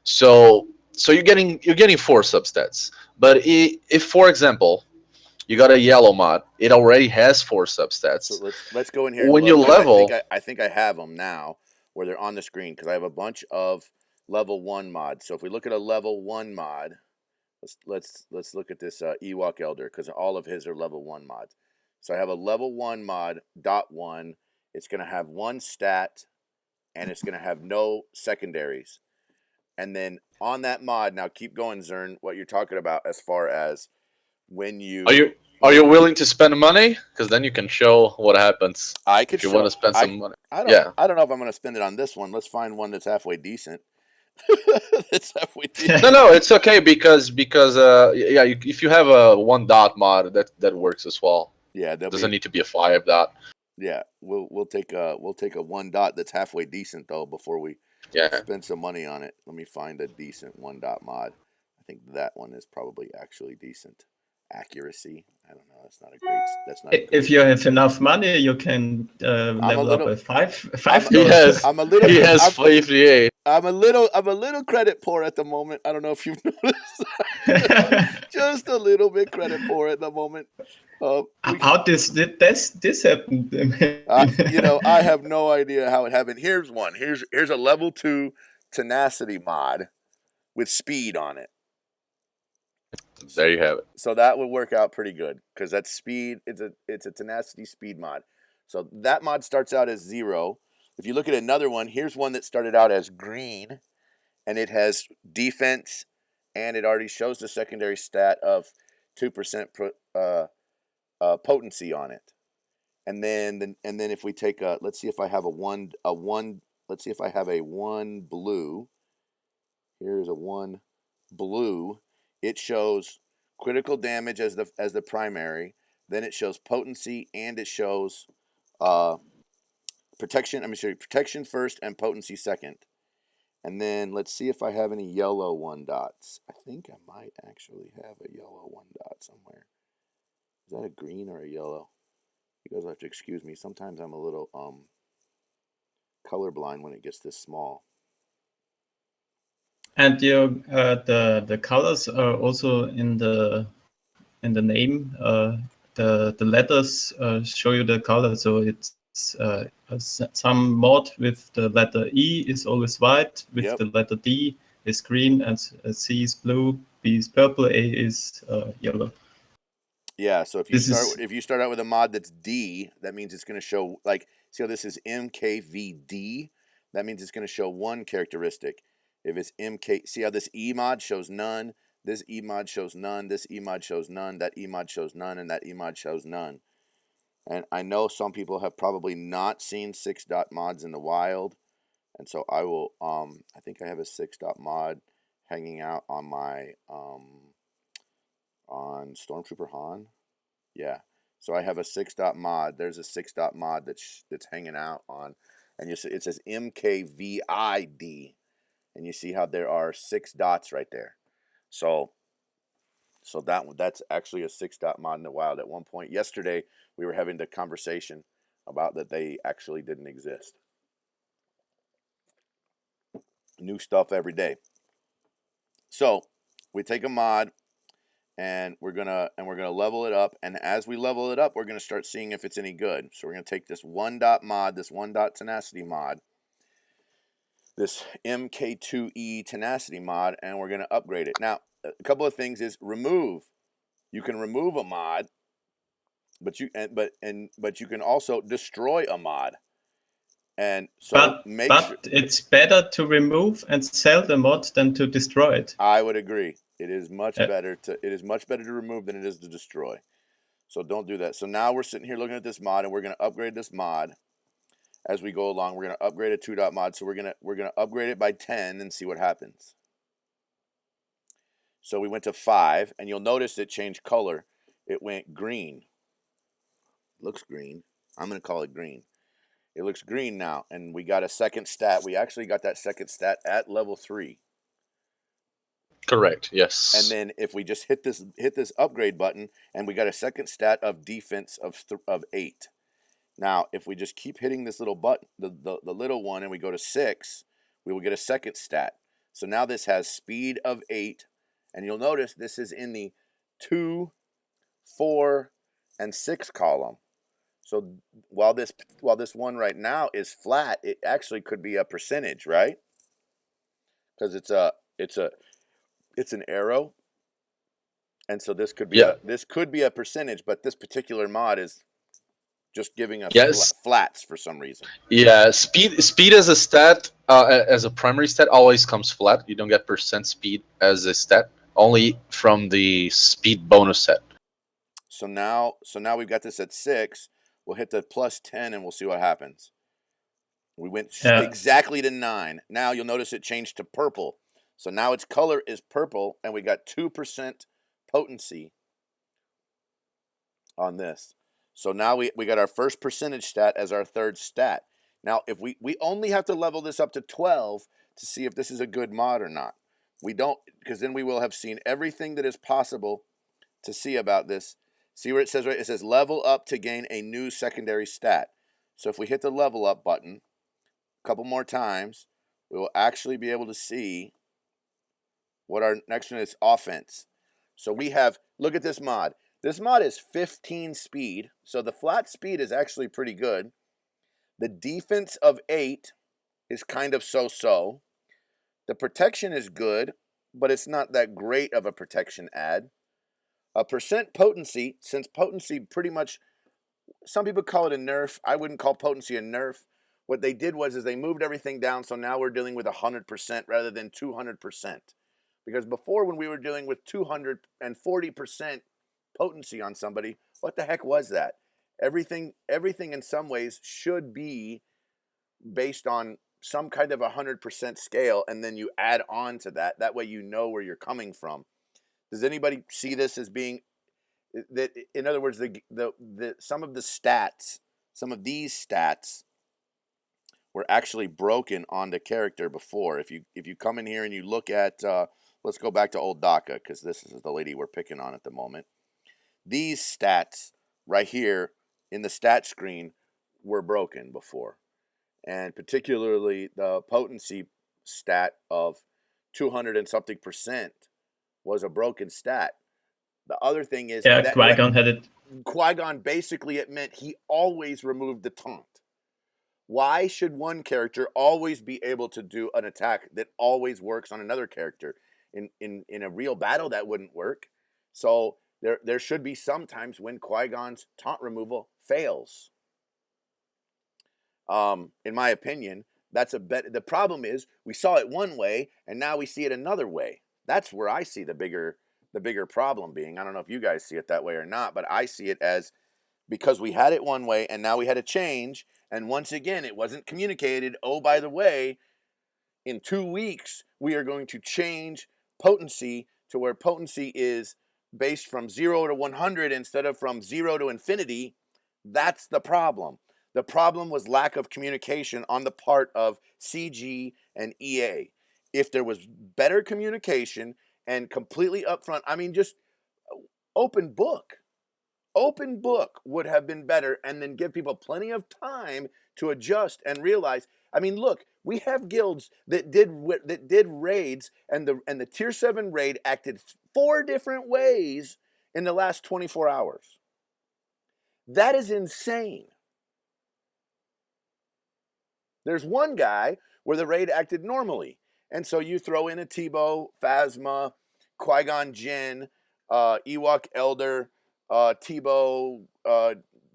so you're getting 4 substats. But if for example you got a yellow mod, it already has 4 substats. So let's go in here and when look. you level, I think I have them now where they're on the screen because I have a bunch of level 1 mods. So if we look at a level 1 mod, let's look at this Ewok Elder because all of his are level 1 mods. So I have a level 1 mod .1. It's going to have 1 stat and it's going to have no secondaries. And then on that mod, now keep going, Zern, what you're talking about as far as when you are you willing to spend money? Because then you can show what happens. I could if you want to spend some money. I don't know if I'm going to spend it on this one. Let's find one that's halfway decent. That's halfway decent. No, it's okay because yeah, if you have a 1 dot mod, that works as well. Yeah, doesn't need to be a 5 dot. Yeah, we'll take a 1 dot that's halfway decent though before we spend some money on it. Let me find a decent 1 dot mod. I think that one is probably actually decent. Accuracy, I don't know. That's not a great. If you have enough money, you can level up a 5. He has 538. I'm a little credit poor at the moment. I don't know if you've noticed. Just a little bit credit poor at the moment. How did this happen? I have no idea how it happened. Here's one. Here's a level 2 tenacity mod with speed on it. There you have it. So that would work out pretty good because that's speed. It's a tenacity speed mod. So that mod starts out as 0. If you look at another one, here's one that started out as green, and it has defense, and it already shows the secondary stat of 2% potency on it. and then if we take a, let's see if I have let's see if I have a 1 blue. Here's a 1 blue. It shows critical damage as the primary. Then it shows potency and it shows protection. I'm sorry, protection first and potency second. And then let's see if I have any yellow 1 dots. I think I might actually have a yellow 1 dot somewhere. Is that a green or a yellow? You guys have to excuse me. Sometimes I'm a little colorblind when it gets this small. And the colors are also in the name. The letters show you the color. So it's some mod with the letter E is always white, with Yep. the letter D is green, and C is blue, B is purple, A is yellow. Yeah, so if you start out with a mod that's D, that means it's going to show, like, see how this is MKVD? That means it's going to show 1 characteristic. If it's MK, see how this E mod shows none, this E mod shows none, this E mod shows none, that E mod shows none, and that E mod shows none. And I know some people have probably not seen 6-dot mods in the wild, and so I will, I think I have a 6-dot mod hanging out on my, on Stormtrooper Han. Yeah. So I have a 6-dot mod. There's a 6-dot mod that's hanging out on, and you see it says MKVID, and you see how there are 6 dots right there. So that's actually a 6-dot mod in the wild. At one point yesterday, we were having the conversation about that they actually didn't exist. New stuff every day. So we take a mod, and we're gonna level it up, and as we level it up, we're gonna start seeing if it's any good. So we're gonna take this 1-dot mod, this 1-dot tenacity mod, this MK2E tenacity mod, and we're gonna upgrade it. Now, a couple of things is remove. You can remove a mod, but you can also destroy a mod. And so but it's better to remove and sell the mod than to destroy it. I would agree. It is much better to remove than it is to destroy. So don't do that. So now we're sitting here looking at this mod, and we're going to upgrade this mod as we go along. We're going to upgrade a 2-dot mod. So we're going to upgrade it by 10 and see what happens. So we went to 5, and you'll notice it changed color. It went green. Looks green. I'm going to call it green. It looks green now, and we got a second stat. We actually got that second stat at level 3. Correct. Yes. And then if we just hit this upgrade button, and we got a second stat of defense of 8. Now, if we just keep hitting this little button, the little one, and we go to 6, we will get a second stat. So now this has speed of 8, and you'll notice this is in the 2, 4, and 6 column. So while this one right now is flat, it actually could be a percentage, right? Because it's an arrow, and so this could be a percentage, but this particular mod is just giving us flats for some reason. Yeah, speed as a stat, as a primary stat, always comes flat. You don't get percent speed as a stat, only from the speed bonus set. So now we've got this at 6. We'll hit the plus 10, and we'll see what happens. We went exactly to 9. Now you'll notice it changed to purple. So now its color is purple, and we got 2% potency on this. So now we got our first percentage stat as our third stat. Now, if we only have to level this up to 12 to see if this is a good mod or not. We don't, because then we will have seen everything that is possible to see about this. See where it says, right? It says level up to gain a new secondary stat. So if we hit the level up button a couple more times, we will actually be able to see what our next one is, offense. So we have, look at this mod. This mod is 15 speed, so the flat speed is actually pretty good. The defense of 8 is kind of so-so. The protection is good, but it's not that great of a protection add. A percent potency, since potency pretty much, some people call it a nerf. I wouldn't call potency a nerf. What they did was they moved everything down, so now we're dealing with 100% rather than 200%. Because before, when we were dealing with 240% potency on somebody, what the heck was that? Everything in some ways should be based on some kind of 100% scale, and then you add on to that. That way you know where you're coming from. Does anybody see this as being that? In other words, the some of the stats, some of these stats were actually broken on the character before. If you come in here and you look at, let's go back to old DACA, because this is the lady we're picking on at the moment. These stats right here in the stat screen were broken before, and particularly the potency stat of 200 and something percent was a broken stat. The other thing is Yeah, that Qui-Gon had it. Qui-Gon, basically it meant he always removed the taunt. Why should one character always be able to do an attack that always works on another character? In a real battle, that wouldn't work. So there should be some times when Qui-Gon's taunt removal fails. In my opinion, that's a bet. The problem is we saw it one way and now we see it another way. That's where I see the bigger problem being. I don't know if you guys see it that way or not, but I see it as because we had it one way and now we had a change. And once again, it wasn't communicated. Oh, by the way, in 2 weeks, we are going to change potency to where potency is based from 0 to 100 instead of from 0 to infinity. That's the problem. The problem was lack of communication on the part of CG and EA. If there was better communication and completely upfront, I mean, just open book would have been better, and then give people plenty of time to adjust and realize. I mean, look, we have guilds that did raids, and the tier 7 raid acted 4 different ways in the last 24 hours. That is insane. There's one guy where the raid acted normally, and so you throw in a Tebow, Phasma, Qui-Gon Jinn, Ewok Elder, Tebow,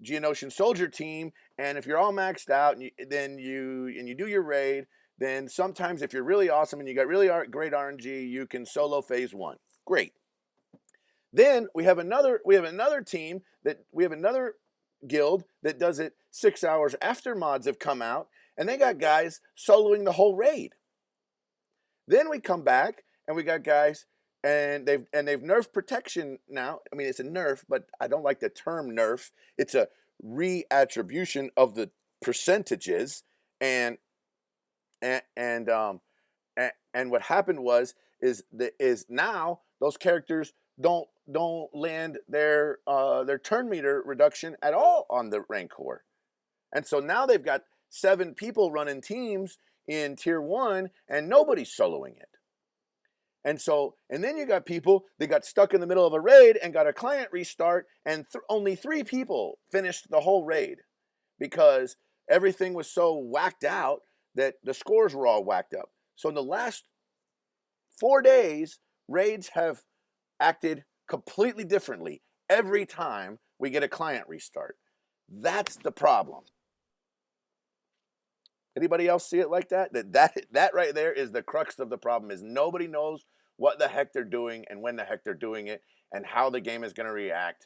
Geonosian Soldier team, and if you're all maxed out, and you do your raid, then sometimes if you're really awesome and you got really great RNG, you can solo phase 1. Great. Then we have another team that we have another guild that does it 6 hours after mods have come out, and they got guys soloing the whole raid. Then we come back and we got guys, and they've nerfed protection now. I mean, it's a nerf, but I don't like the term nerf. It's a reattribution of the percentages, and what happened is now those characters don't land their turn meter reduction at all on the Rancor, and so now they've got 7 people running teams in tier 1 and nobody's soloing it. And then you got people that got stuck in the middle of a raid and got a client restart, and only 3 people finished the whole raid because everything was so whacked out that the scores were all whacked up. So in the last 4 days, raids have acted completely differently every time we get a client restart. That's the problem. Anybody else see it like that? That right there is the crux of the problem. Is nobody knows what the heck they're doing and when the heck they're doing it and how the game is going to react.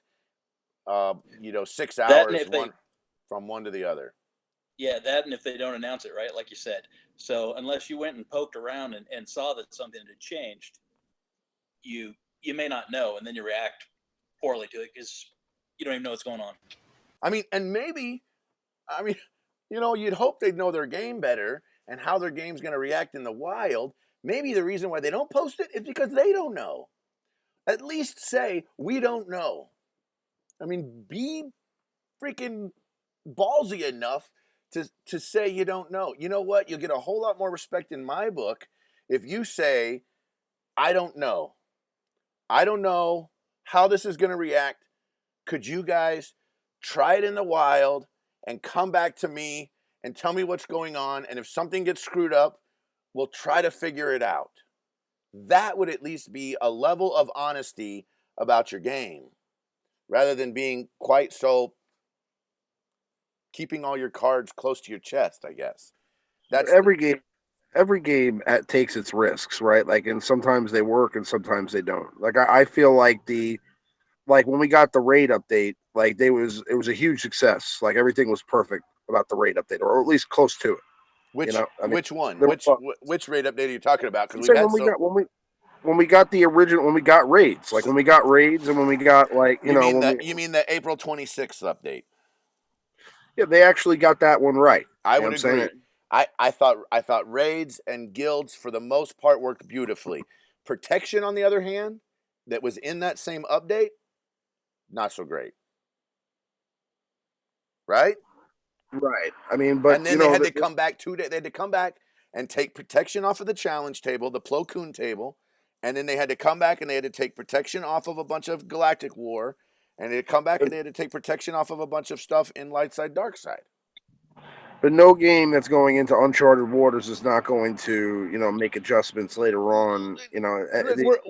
6 hours from one to the other. Yeah, that, and if they don't announce it, right, like you said. So unless you went and poked around and saw that something had changed, you may not know, and then you react poorly to it because you don't even know what's going on. I mean, and maybe, you'd hope they'd know their game better and how their game's going to react in the wild. Maybe the reason why they don't post it is because they don't know. At least say, we don't know. I mean, be freaking ballsy enough to say you don't know. You know what? You'll get a whole lot more respect in my book if you say, I don't know. I don't know how this is going to react. Could you guys try it in the wild and come back to me and tell me what's going on? And if something gets screwed up, we'll try to figure it out. That would at least be a level of honesty about your game, rather than being quite so keeping all your cards close to your chest, I guess. That's every game takes its risks, right? Like, and sometimes they work and sometimes they don't. Like, I feel like when we got the raid update, Like it was a huge success. Like everything was perfect about the raid update, or at least close to it. Which I mean, which one? there were, Which raid update are you talking about? Because I'm we've saying had so. when we got the original, when we got raids, like So when we got raids, and when we got like when we you mean the April 26th update? yeah, they actually got that one right. I You know what would I'm saying? agree. I thought raids and guilds for the most part worked beautifully. Protection, on the other hand, that was in that same update, not so great, right? Right. I mean, but And then they had to come back 2 days. They had to come back and take protection off of the challenge table, the Plo Koon table, and then they had to come back and they had to take protection off of a bunch of Galactic War, and they had to come back and they had to take protection off of a bunch of stuff in Light Side, Dark Side. but no game that's going into uncharted waters is not going to make adjustments later on. Look,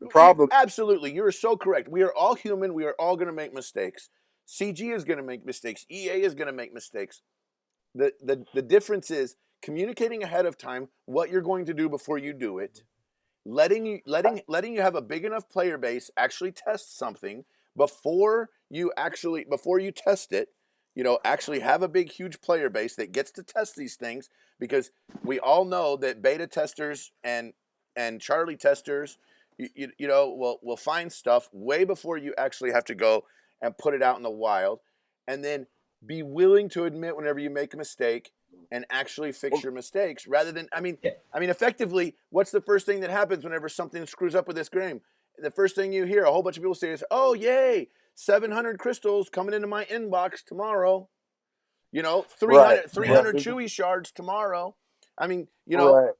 The problem. absolutely. You're so correct. We are all human. We are all going to make mistakes. CG is going to make mistakes. EA is going to make mistakes. The difference is communicating ahead of time what you're going to do before you do it, letting you have a big enough player base actually test something before you test it. Actually have a big huge player base that gets to test these things, because we all know that beta testers and Charlie testers will find stuff way before you actually have to go and put it out in the wild, and then be willing to admit whenever you make a mistake and actually fix your mistakes, rather than effectively, what's the first thing that happens whenever something screws up with this game? The first thing you hear a whole bunch of people say is, "Oh, yay, 700 crystals coming into my inbox tomorrow. 300 Chewy shards tomorrow." I mean, Right.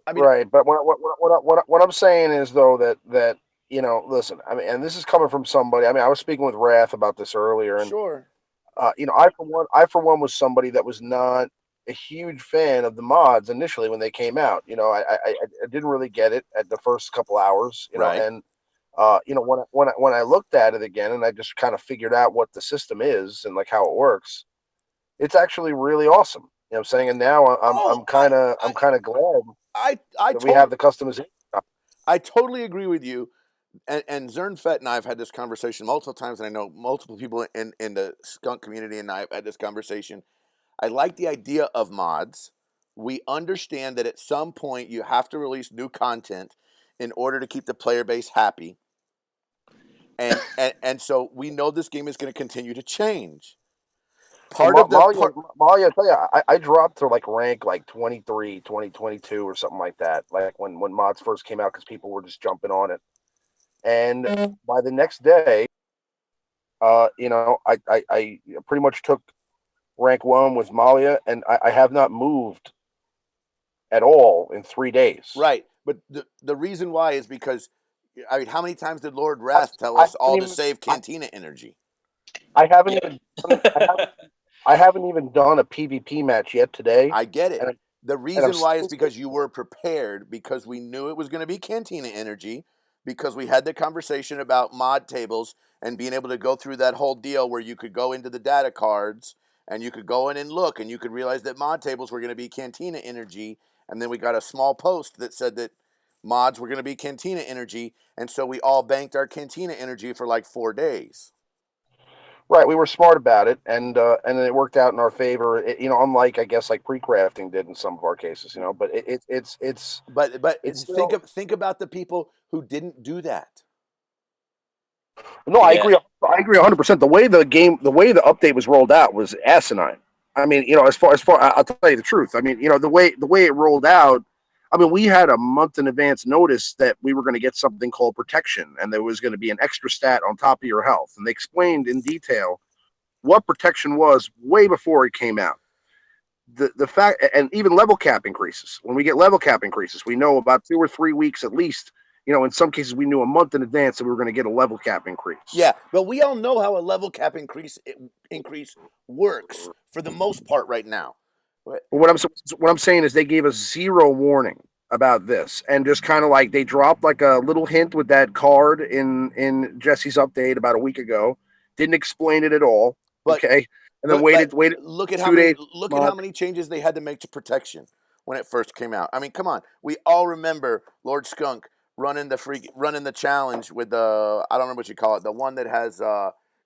I mean, Right. But what I'm saying is though that listen. I mean, and this is coming from somebody. I mean, I was speaking with Wrath about this earlier, and sure, I for one was somebody that was not a huge fan of the mods initially when they came out. I didn't really get it at the first couple hours. Right. And when I looked at it again and I just kind of figured out what the system is and like how it works, it's actually really awesome. You know what I'm saying? And now I'm kind of glad that we have the customization. I totally agree with you. And Zernfett and I have had this conversation multiple times, and I know multiple people in the skunk community and I have had this conversation. I like the idea of mods. We understand that at some point you have to release new content in order to keep the player base happy. And so we know this game is going to continue to change. Malia, I tell you, I dropped to like rank like 23, 22 or something like that. Like when mods first came out, because people were just jumping on it. And by the next day, I pretty much took rank 1 with Malia, and I have not moved at all in 3 days. Right, but the reason why is because, I mean, how many times did Lord I Wrath tell us all to even save Cantina energy? I haven't even I haven't even done a PvP match yet today. I get it. And The I'm reason why is still because you were prepared, because we knew it was going to be Cantina energy, because we had the conversation about mod tables and being able to go through that whole deal where you could go into the data cards and you could go in and look and you could realize that mod tables were going to be Cantina energy. And then we got a small post that said that mods were going to be Cantina energy. And so we all banked our Cantina energy for like 4 days. right. We were smart about it, and it worked out in our favor. Unlike I guess like Precrafting did in some of our cases. But it's But still. think about the people who didn't do that. No, I agree. I agree 100%. The way the update was rolled out was asinine. I mean, as far, I'll tell you the truth. I mean, the way it rolled out. I mean, we had a month in advance notice that we were going to get something called protection, and there was going to be an extra stat on top of your health. And they explained in detail what protection was way before it came out. The fact, and even level cap increases. When we get level cap increases, we know about 2 or 3 weeks at least. In some cases, we knew a month in advance that we were going to get a level cap increase. Yeah, but we all know how a level cap increase works for the most part right now. But what I'm saying is they gave us zero warning about this, and just kind of like they dropped like a little hint with that card in Jesse's update about a week ago. Didn't explain it at all. But Okay, and then waited look at 2 days. at how many changes they had to make to protection when it first came out. I mean, come on, we all remember Lord Skunk running the challenge with the, I don't remember what you call it, the one that has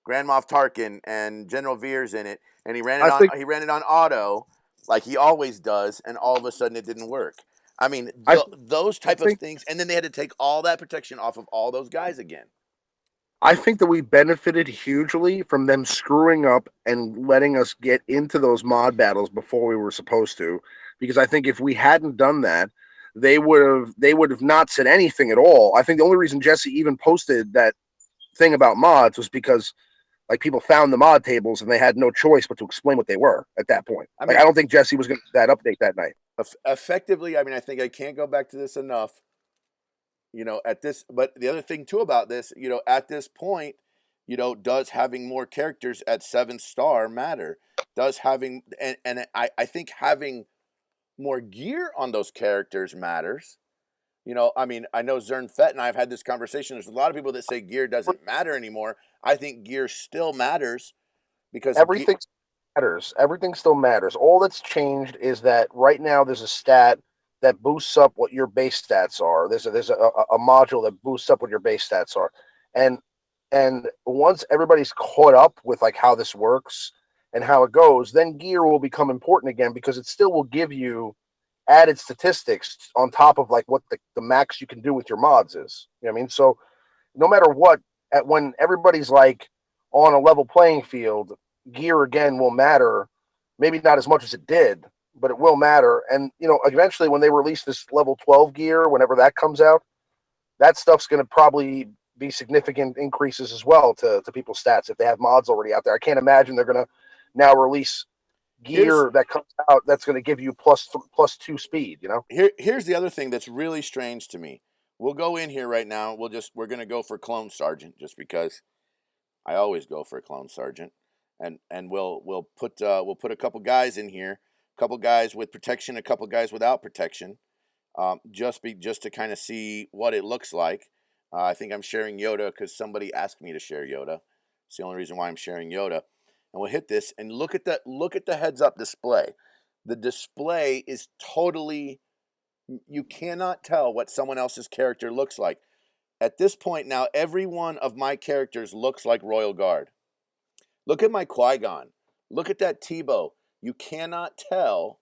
Grand Moff Tarkin and General Veer's in it, and he ran I think it on auto like he always does, and all of a sudden it didn't work. I mean, I those I type of think things, and then they had to take all that protection off of all those guys again. I think that we benefited hugely from them screwing up and letting us get into those mod battles before we were supposed to. Because I think if we hadn't done that, they would have not said anything at all. I think the only reason Jesse even posted that thing about mods was because like people found the mod tables and they had no choice but to explain what they were at that point. I Like mean, I don't think Jesse was going to that update that night. effectively, I mean, I think I can't go back to this enough. At this, but the other thing too about this, at this point, does having more characters at 7-star matter? Does having and I think having more gear on those characters matters. I mean, I know Zern Fett and I have had this conversation. There's a lot of people that say gear doesn't matter anymore. I think gear still matters because Everything matters. Everything still matters. All that's changed is that right now there's a stat that boosts up what your base stats are. There's a module that boosts up what your base stats are, and and once everybody's caught up with like how this works and how it goes, then gear will become important again because it still will give you added statistics on top of like what the max you can do with your mods is. You know what I mean? So no matter what, when everybody's like on a level playing field, gear again will matter. Maybe not as much as it did, but it will matter. And eventually, when they release this level 12 gear, whenever that comes out, that stuff's going to probably be significant increases as well to people's stats if they have mods already out there. I can't imagine they're going to now release here's gear that comes out that's going to give you plus 2 speed. here's the other thing that's really strange to me. We'll go in here right now. We're gonna go for Clone Sergeant just because I always go for a Clone Sergeant, and we'll put a couple guys in here, a couple guys with protection, a couple guys without protection, just to kind of see what it looks like. I think I'm sharing Yoda because somebody asked me to share Yoda. It's the only reason why I'm sharing Yoda. And we'll hit this and look at the heads up display. The display is totally, you cannot tell what someone else's character looks like. At this point now, every one of my characters looks like Royal Guard. Look at my Qui-Gon. Look at that Tebow. You cannot tell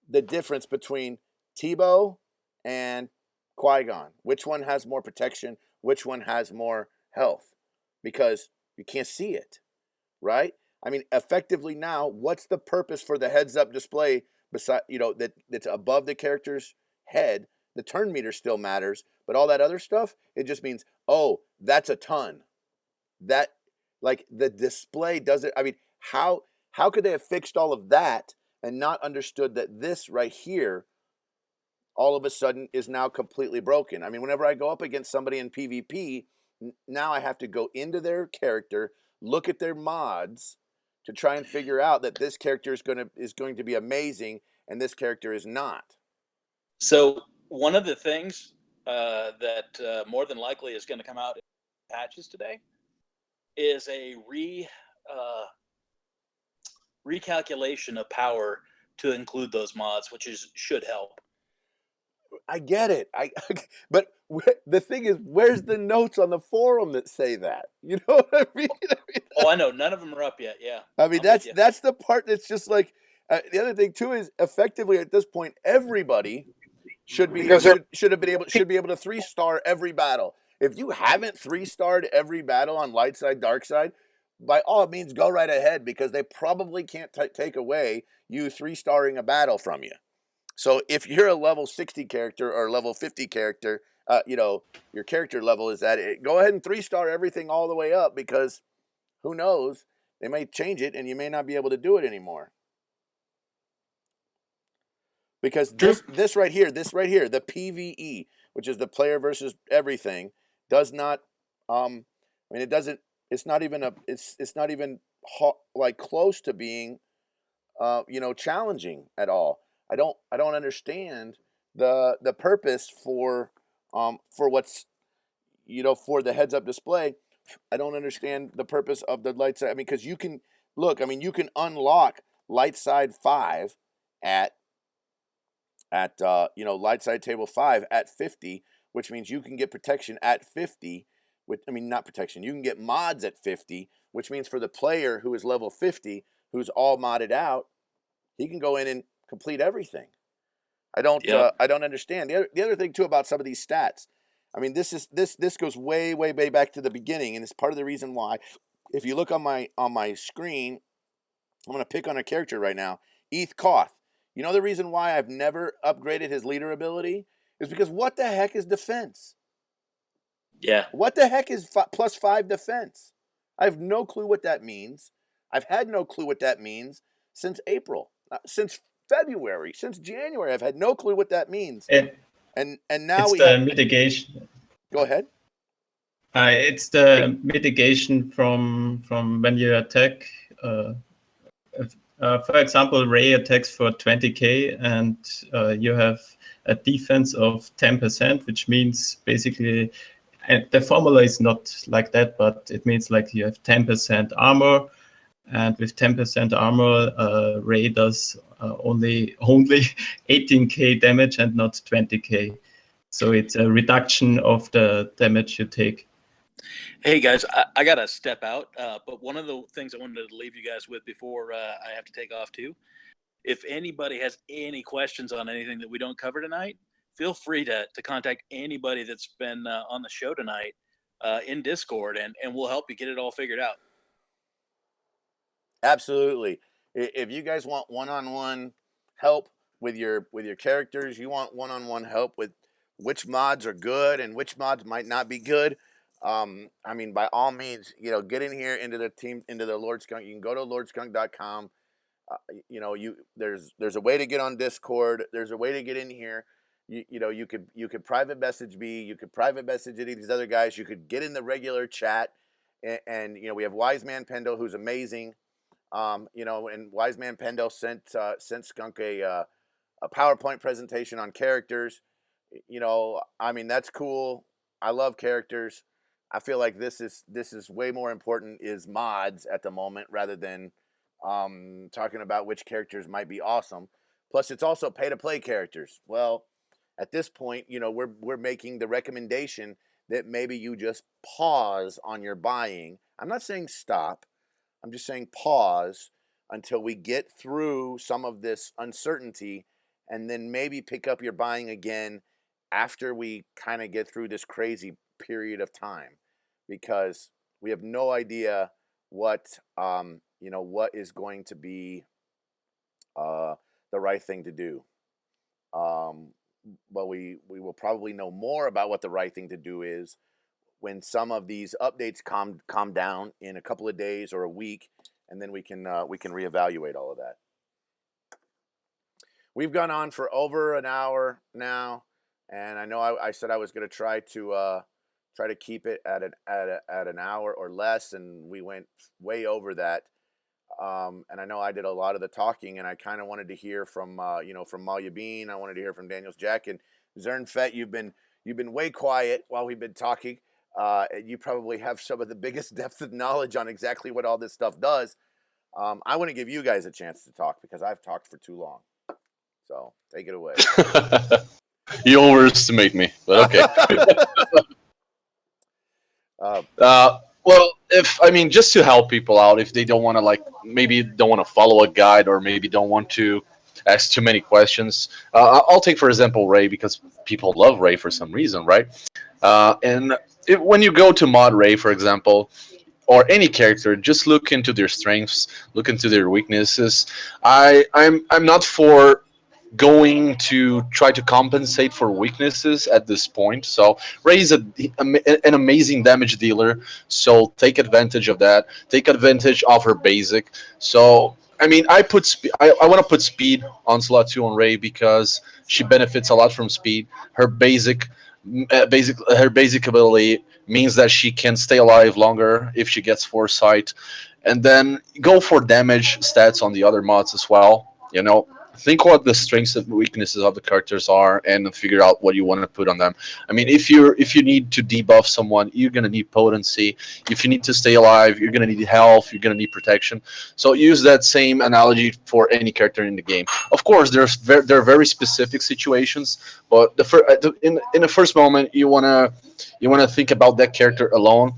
the difference between Tebow and Qui-Gon. Which one has more protection? Which one has more health? Because you can't see it, right? I mean, effectively now, what's the purpose for the heads-up display beside that's above the character's head? The turn meter still matters, but all that other stuff, it just means, oh, that's a ton. That, like, the display doesn't. I mean, how could they have fixed all of that and not understood that this right here all of a sudden is now completely broken? I mean, whenever I go up against somebody in PvP, now I have to go into their character, look at their mods to try and figure out that this character is going to be amazing and this character is not. So one of the things that more than likely is going to come out in patches today is a recalculation of power to include those mods, which should help. I get it. But the thing is, where's the notes on the forum that say that? You know what I mean? Oh, I know. None of them are up yet. Yeah. I mean, that's the part that's just like the other thing too is effectively at this point everybody should be Because should be able to 3-star every battle. If you haven't 3-starred every battle on light side, dark side, by all means go right ahead because they probably can't take away you 3-starring a battle from you. So if you're a level 60 character or level 50 character, your character level is at it. Go ahead and 3-star everything all the way up because who knows? They may change it and you may not be able to do it anymore. Because this right here, the PvE, which is the player versus everything, does not. I mean, it doesn't. It's not even like close to being, challenging at all. I don't understand the purpose for what's for the heads up display. I don't understand the purpose of the light side. I mean, because you can look. I mean, you can unlock light side 5 at light side table 5 at 50, which means you can get protection at 50 not protection. You can get mods at 50, which means for the player who is level 50, who's all modded out, he can go in and complete everything. I don't understand. The other thing too about some of these stats, I mean, this goes way back to the beginning, and it's part of the reason why. If you look on my screen, I'm going to pick on a character right now, Eth Koth. You know the reason why I've never upgraded his leader ability is because what the heck is defense? Yeah. What the heck is +5 defense? I have no clue what that means. I've had no clue what that means since April, since February, since January. I've had no clue what that means. And now it's we the have mitigation. Go ahead. It's the mitigation from when you attack. For example, Ray attacks for 20k, and you have a defense of 10%, which means basically, and the formula is not like that, but it means like you have 10% armor, and with 10% armor, Ray does only 18k damage and not 20k. So it's a reduction of the damage you take. Hey guys, I gotta step out, but one of the things I wanted to leave you guys with before I have to take off too, if anybody has any questions on anything that we don't cover tonight, feel free to contact anybody that's been on the show tonight in Discord, and we'll help you get it all figured out. Absolutely. If you guys want one-on-one help with your characters, you want one-on-one help with which mods are good and which mods might not be good. I mean, by all means, get in here into the Lord Skunk. You can go to lordskunk.com. There's a way to get on Discord. There's a way to get in here. You could private message me. You could private message any of these other guys. You could get in the regular chat, and we have Wise Man Pendle, who's amazing. And Wise Man Pendle sent Skunk a PowerPoint presentation on characters. I mean, that's cool. I love characters. I feel like this is way more important is mods at the moment rather than talking about which characters might be awesome. Plus, it's also pay to play characters. Well, at this point, we're making the recommendation that maybe you just pause on your buying. I'm not saying stop. I'm just saying pause until we get through some of this uncertainty, and then maybe pick up your buying again after we kind of get through this crazy period of time, because we have no idea what what is going to be the right thing to do. But we will probably know more about what the right thing to do is when some of these updates calm down in a couple of days or a week, and then we can reevaluate all of that. We've gone on for over an hour now, and I know I said I was going to try to keep it at an hour or less, and we went way over that. And I know I did a lot of the talking, and I kind of wanted to hear from from Malia Bean. I wanted to hear from Daniels Jack and Zernfet. You've been way quiet while we've been talking. You probably have some of the biggest depth of knowledge on exactly what all this stuff does. I want to give you guys a chance to talk because I've talked for too long. So take it away. You overestimate me, but okay. Well, just to help people out, if they don't want to maybe don't want to follow a guide, or maybe don't want to ask too many questions, I'll take for example Ray, because people love Ray for some reason, right? When you go to mod Ray, for example, or any character, just look into their strengths, look into their weaknesses. I'm not for going to try to compensate for weaknesses at this point. So Ray is an amazing damage dealer, so take advantage of that. Take advantage of her basic. So I want to put speed on slot 2 on Ray because she benefits a lot from speed. Her basic ability means that she can stay alive longer if she gets foresight, and then go for damage stats on the other mods as well. think what the strengths and weaknesses of the characters are and figure out what you want to put on them. I mean, if you need to debuff someone, you're going to need potency. If you need to stay alive, you're going to need health, you're going to need protection. So use that same analogy for any character in the game. Of course, there are very specific situations, but in the first moment you want to think about that character alone,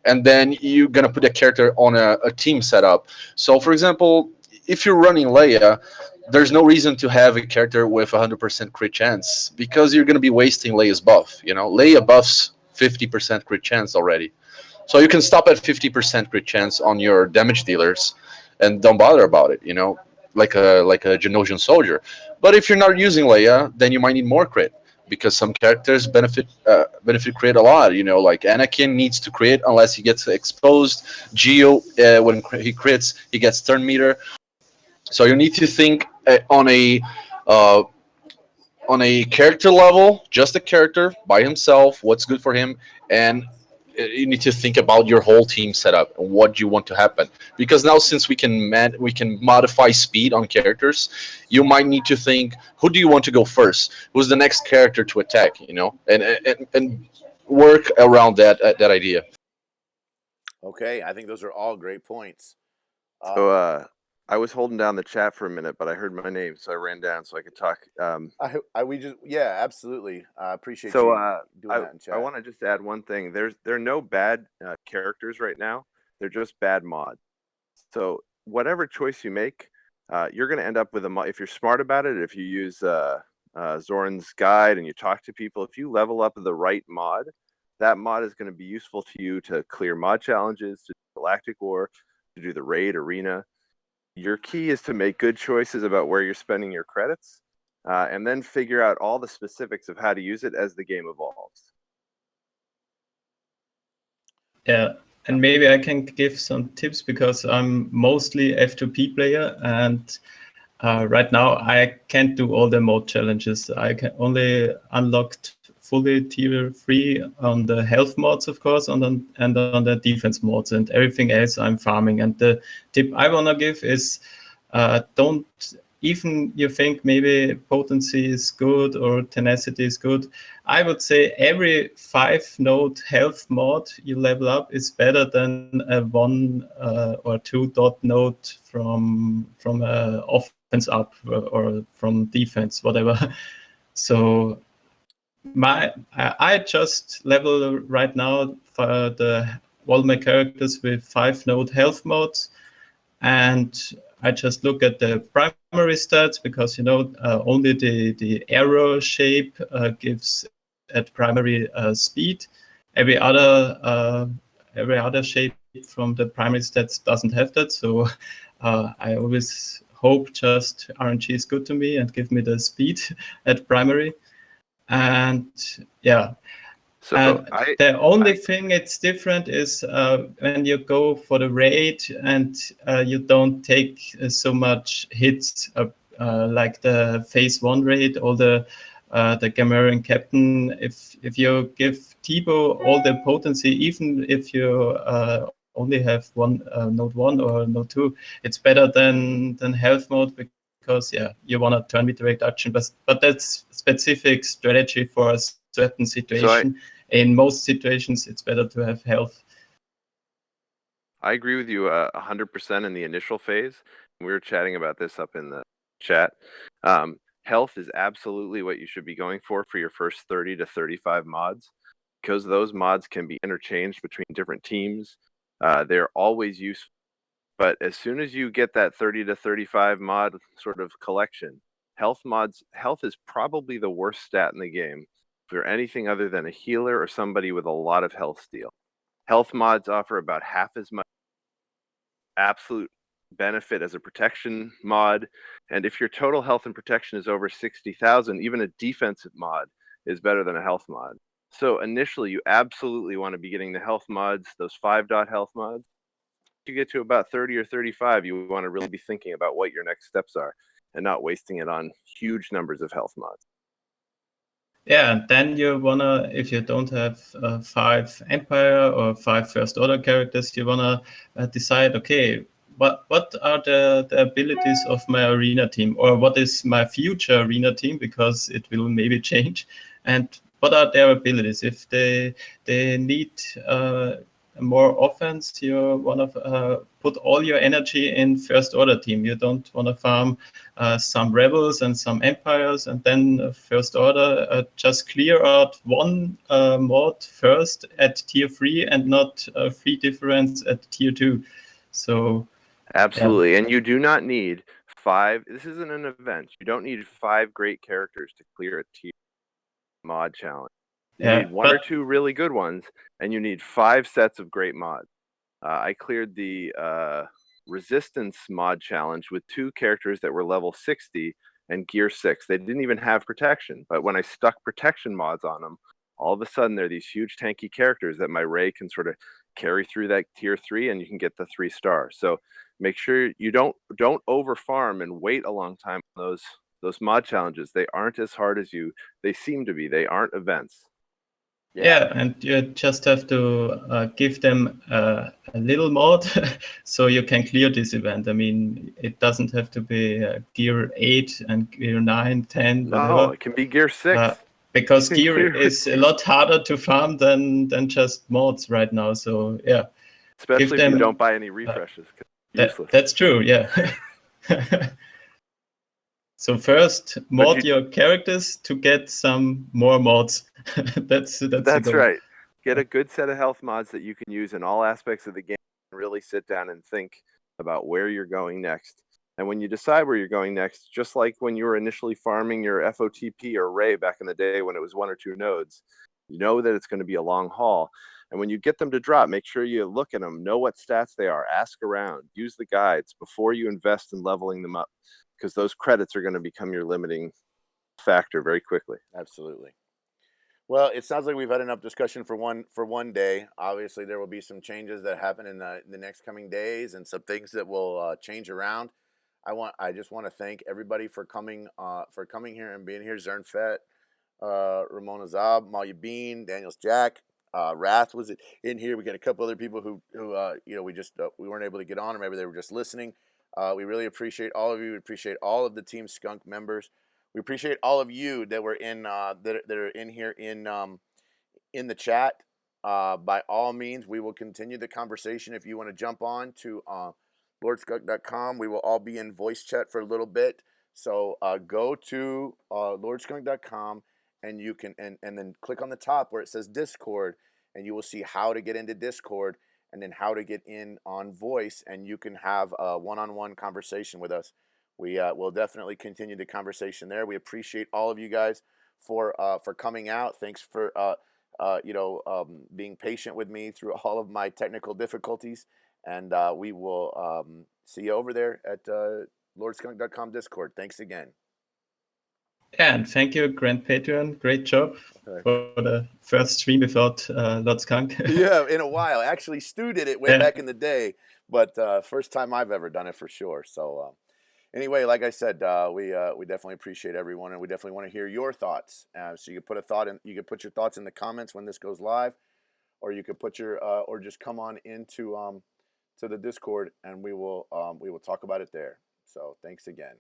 and then you're going to put that character on a team setup. So for example, if you're running Leia, there's no reason to have a character with 100% crit chance because you're going to be wasting Leia's buff. You know, Leia buffs 50% crit chance already. So you can stop at 50% crit chance on your damage dealers and don't bother about it, you know, like a Genosian soldier. But if you're not using Leia, then you might need more crit because some characters benefit crit a lot. You know, like Anakin needs to crit unless he gets exposed. Geo, when he crits, he gets turn meter. So you need to think uh, on a character level, just a character by himself, what's good for him, and you need to think about your whole team setup and what you want to happen. Because now, since we can modify speed on characters, you might need to think who do you want to go first? Who's the next character to attack? You know, and work around that idea. Okay, I think those are all great points. So I was holding down the chat for a minute, but I heard my name, so I ran down so I could talk. Yeah, absolutely. I appreciate So you doing that in chat. I want to just add one thing. There are no bad characters right now. They're just bad mods. So whatever choice you make, you're going to end up with a mod. If you're smart about it, if you use Zoran's guide and you talk to people, if you level up the right mod, that mod is going to be useful to you to clear mod challenges, to do Galactic War, to do the raid arena. Your key is to make good choices about where you're spending your credits, and then figure out all the specifics of how to use it as the game evolves. Yeah, and maybe I can give some tips because I'm mostly F2P player, and right now I can't do all the mode challenges. I can only unlocked fully tier 3 on the health mods, of course, and on the defense mods, and everything else I'm farming. And the tip I want to give is don't, even you think maybe potency is good or tenacity is good, I would say every 5-node health mod you level up is better than a 1 or 2 dot node from offense up or from defense, whatever. So I just level right now for all my characters with 5-node health modes, and I just look at the primary stats because only the arrow shape gives at primary speed. Every other shape from the primary stats doesn't have that. So I always hope just RNG is good to me and give me the speed at primary. And yeah, So the only thing it's different is when you go for the raid and you don't take so much hits like the phase 1 raid or the Gamorrean captain. If you give Tebow all the potency, even if you only have node 1 or node 2, it's better than health mode because you want to turn meter reduction, but that's specific strategy for a certain situation. In most situations, it's better to have health. I agree with you 100% in the initial phase. We were chatting about this up in the chat. Health is absolutely what you should be going for your first 30 to 35 mods, because those mods can be interchanged between different teams. They're always useful. But as soon as you get that 30 to 35 mod sort of collection, health is probably the worst stat in the game if you're anything other than a healer or somebody with a lot of health steal. Health mods offer about half as much absolute benefit as a protection mod, and if your total health and protection is over 60,000, even a defensive mod is better than a health mod. So initially, you absolutely want to be getting the health mods, those 5-dot health mods. You get to about 30 or 35, you want to really be thinking about what your next steps are and not wasting it on huge numbers of health mods. Yeah, and then you wanna, if you don't have 5 Empire or 5 First Order characters, you wanna decide, okay, what are the abilities of my arena team, or what is my future arena team, because it will maybe change, and what are their abilities? If they need more offense, you want to put all your energy in first order team. You don't want to farm some rebels and some empires and then first order. Just clear out one mod first at tier 3 and not 3 difference at tier 2. So absolutely, and you do not need 5. This isn't an event. You don't need 5 great characters to clear a tier mod challenge. You need 1 or 2 really good ones, and you need 5 sets of great mods. I cleared the resistance mod challenge with 2 characters that were level 60 and gear 6. They didn't even have protection, but when I stuck protection mods on them, all of a sudden they're these huge tanky characters that my Ray can sort of carry through that tier 3, and you can get the 3 stars. So make sure you don't over farm and wait a long time on those mod challenges. They aren't as hard as they seem to be. They aren't events. Yeah, and you just have to give them a little mod so you can clear this event. I mean, it doesn't have to be gear 8 and gear 9, 10, whatever. No, it can be gear 6. Because gear is a lot harder to farm than just mods right now. So yeah, especially if you don't buy any refreshes. Useless. That's true. Yeah. So first, mod your characters to get some more mods. that's right. Get a good set of health mods that you can use in all aspects of the game. And really sit down and think about where you're going next. And when you decide where you're going next, just like when you were initially farming your FOTP or Ray back in the day when it was 1 or 2 nodes, you know that it's going to be a long haul. And when you get them to drop, make sure you look at them, know what stats they are, ask around, use the guides before you invest in leveling them up, because those credits are going to become your limiting factor very quickly. Absolutely. Well, it sounds like we've had enough discussion for one day. Obviously, there will be some changes that happen in the next coming days, and some things that will change around. I just want to thank everybody for coming here and being here. Zernfet, Ramon Azab, Malia Bean, Daniels Jack, Wrath was in here. We got a couple other people who we weren't able to get on, or maybe they were just listening. We really appreciate all of you. We appreciate all of the Team Skunk members. We appreciate all of you that were in that are in here in the chat. By all means, we will continue the conversation. If you want to jump on to lordskunk.com, we will all be in voice chat for a little bit. So go to lordskunk.com, and you can and then click on the top where it says Discord, and you will see how to get into Discord, and then how to get in on voice, and you can have a one-on-one conversation with us. We will definitely continue the conversation there. We appreciate all of you guys for coming out. Thanks for being patient with me through all of my technical difficulties, and we will see you over there at lordskunk.com Discord. Thanks again. Yeah, and thank you, Grand Patreon. Great job for the first stream without Lord Skunk. Yeah, in a while. Actually, Stu did it way back in the day, but first time I've ever done it for sure. So anyway, like I said, we definitely appreciate everyone, and we definitely want to hear your thoughts. So you can put your thoughts in the comments when this goes live, or you could put your or just come on into to the Discord, and we will talk about it there. So thanks again.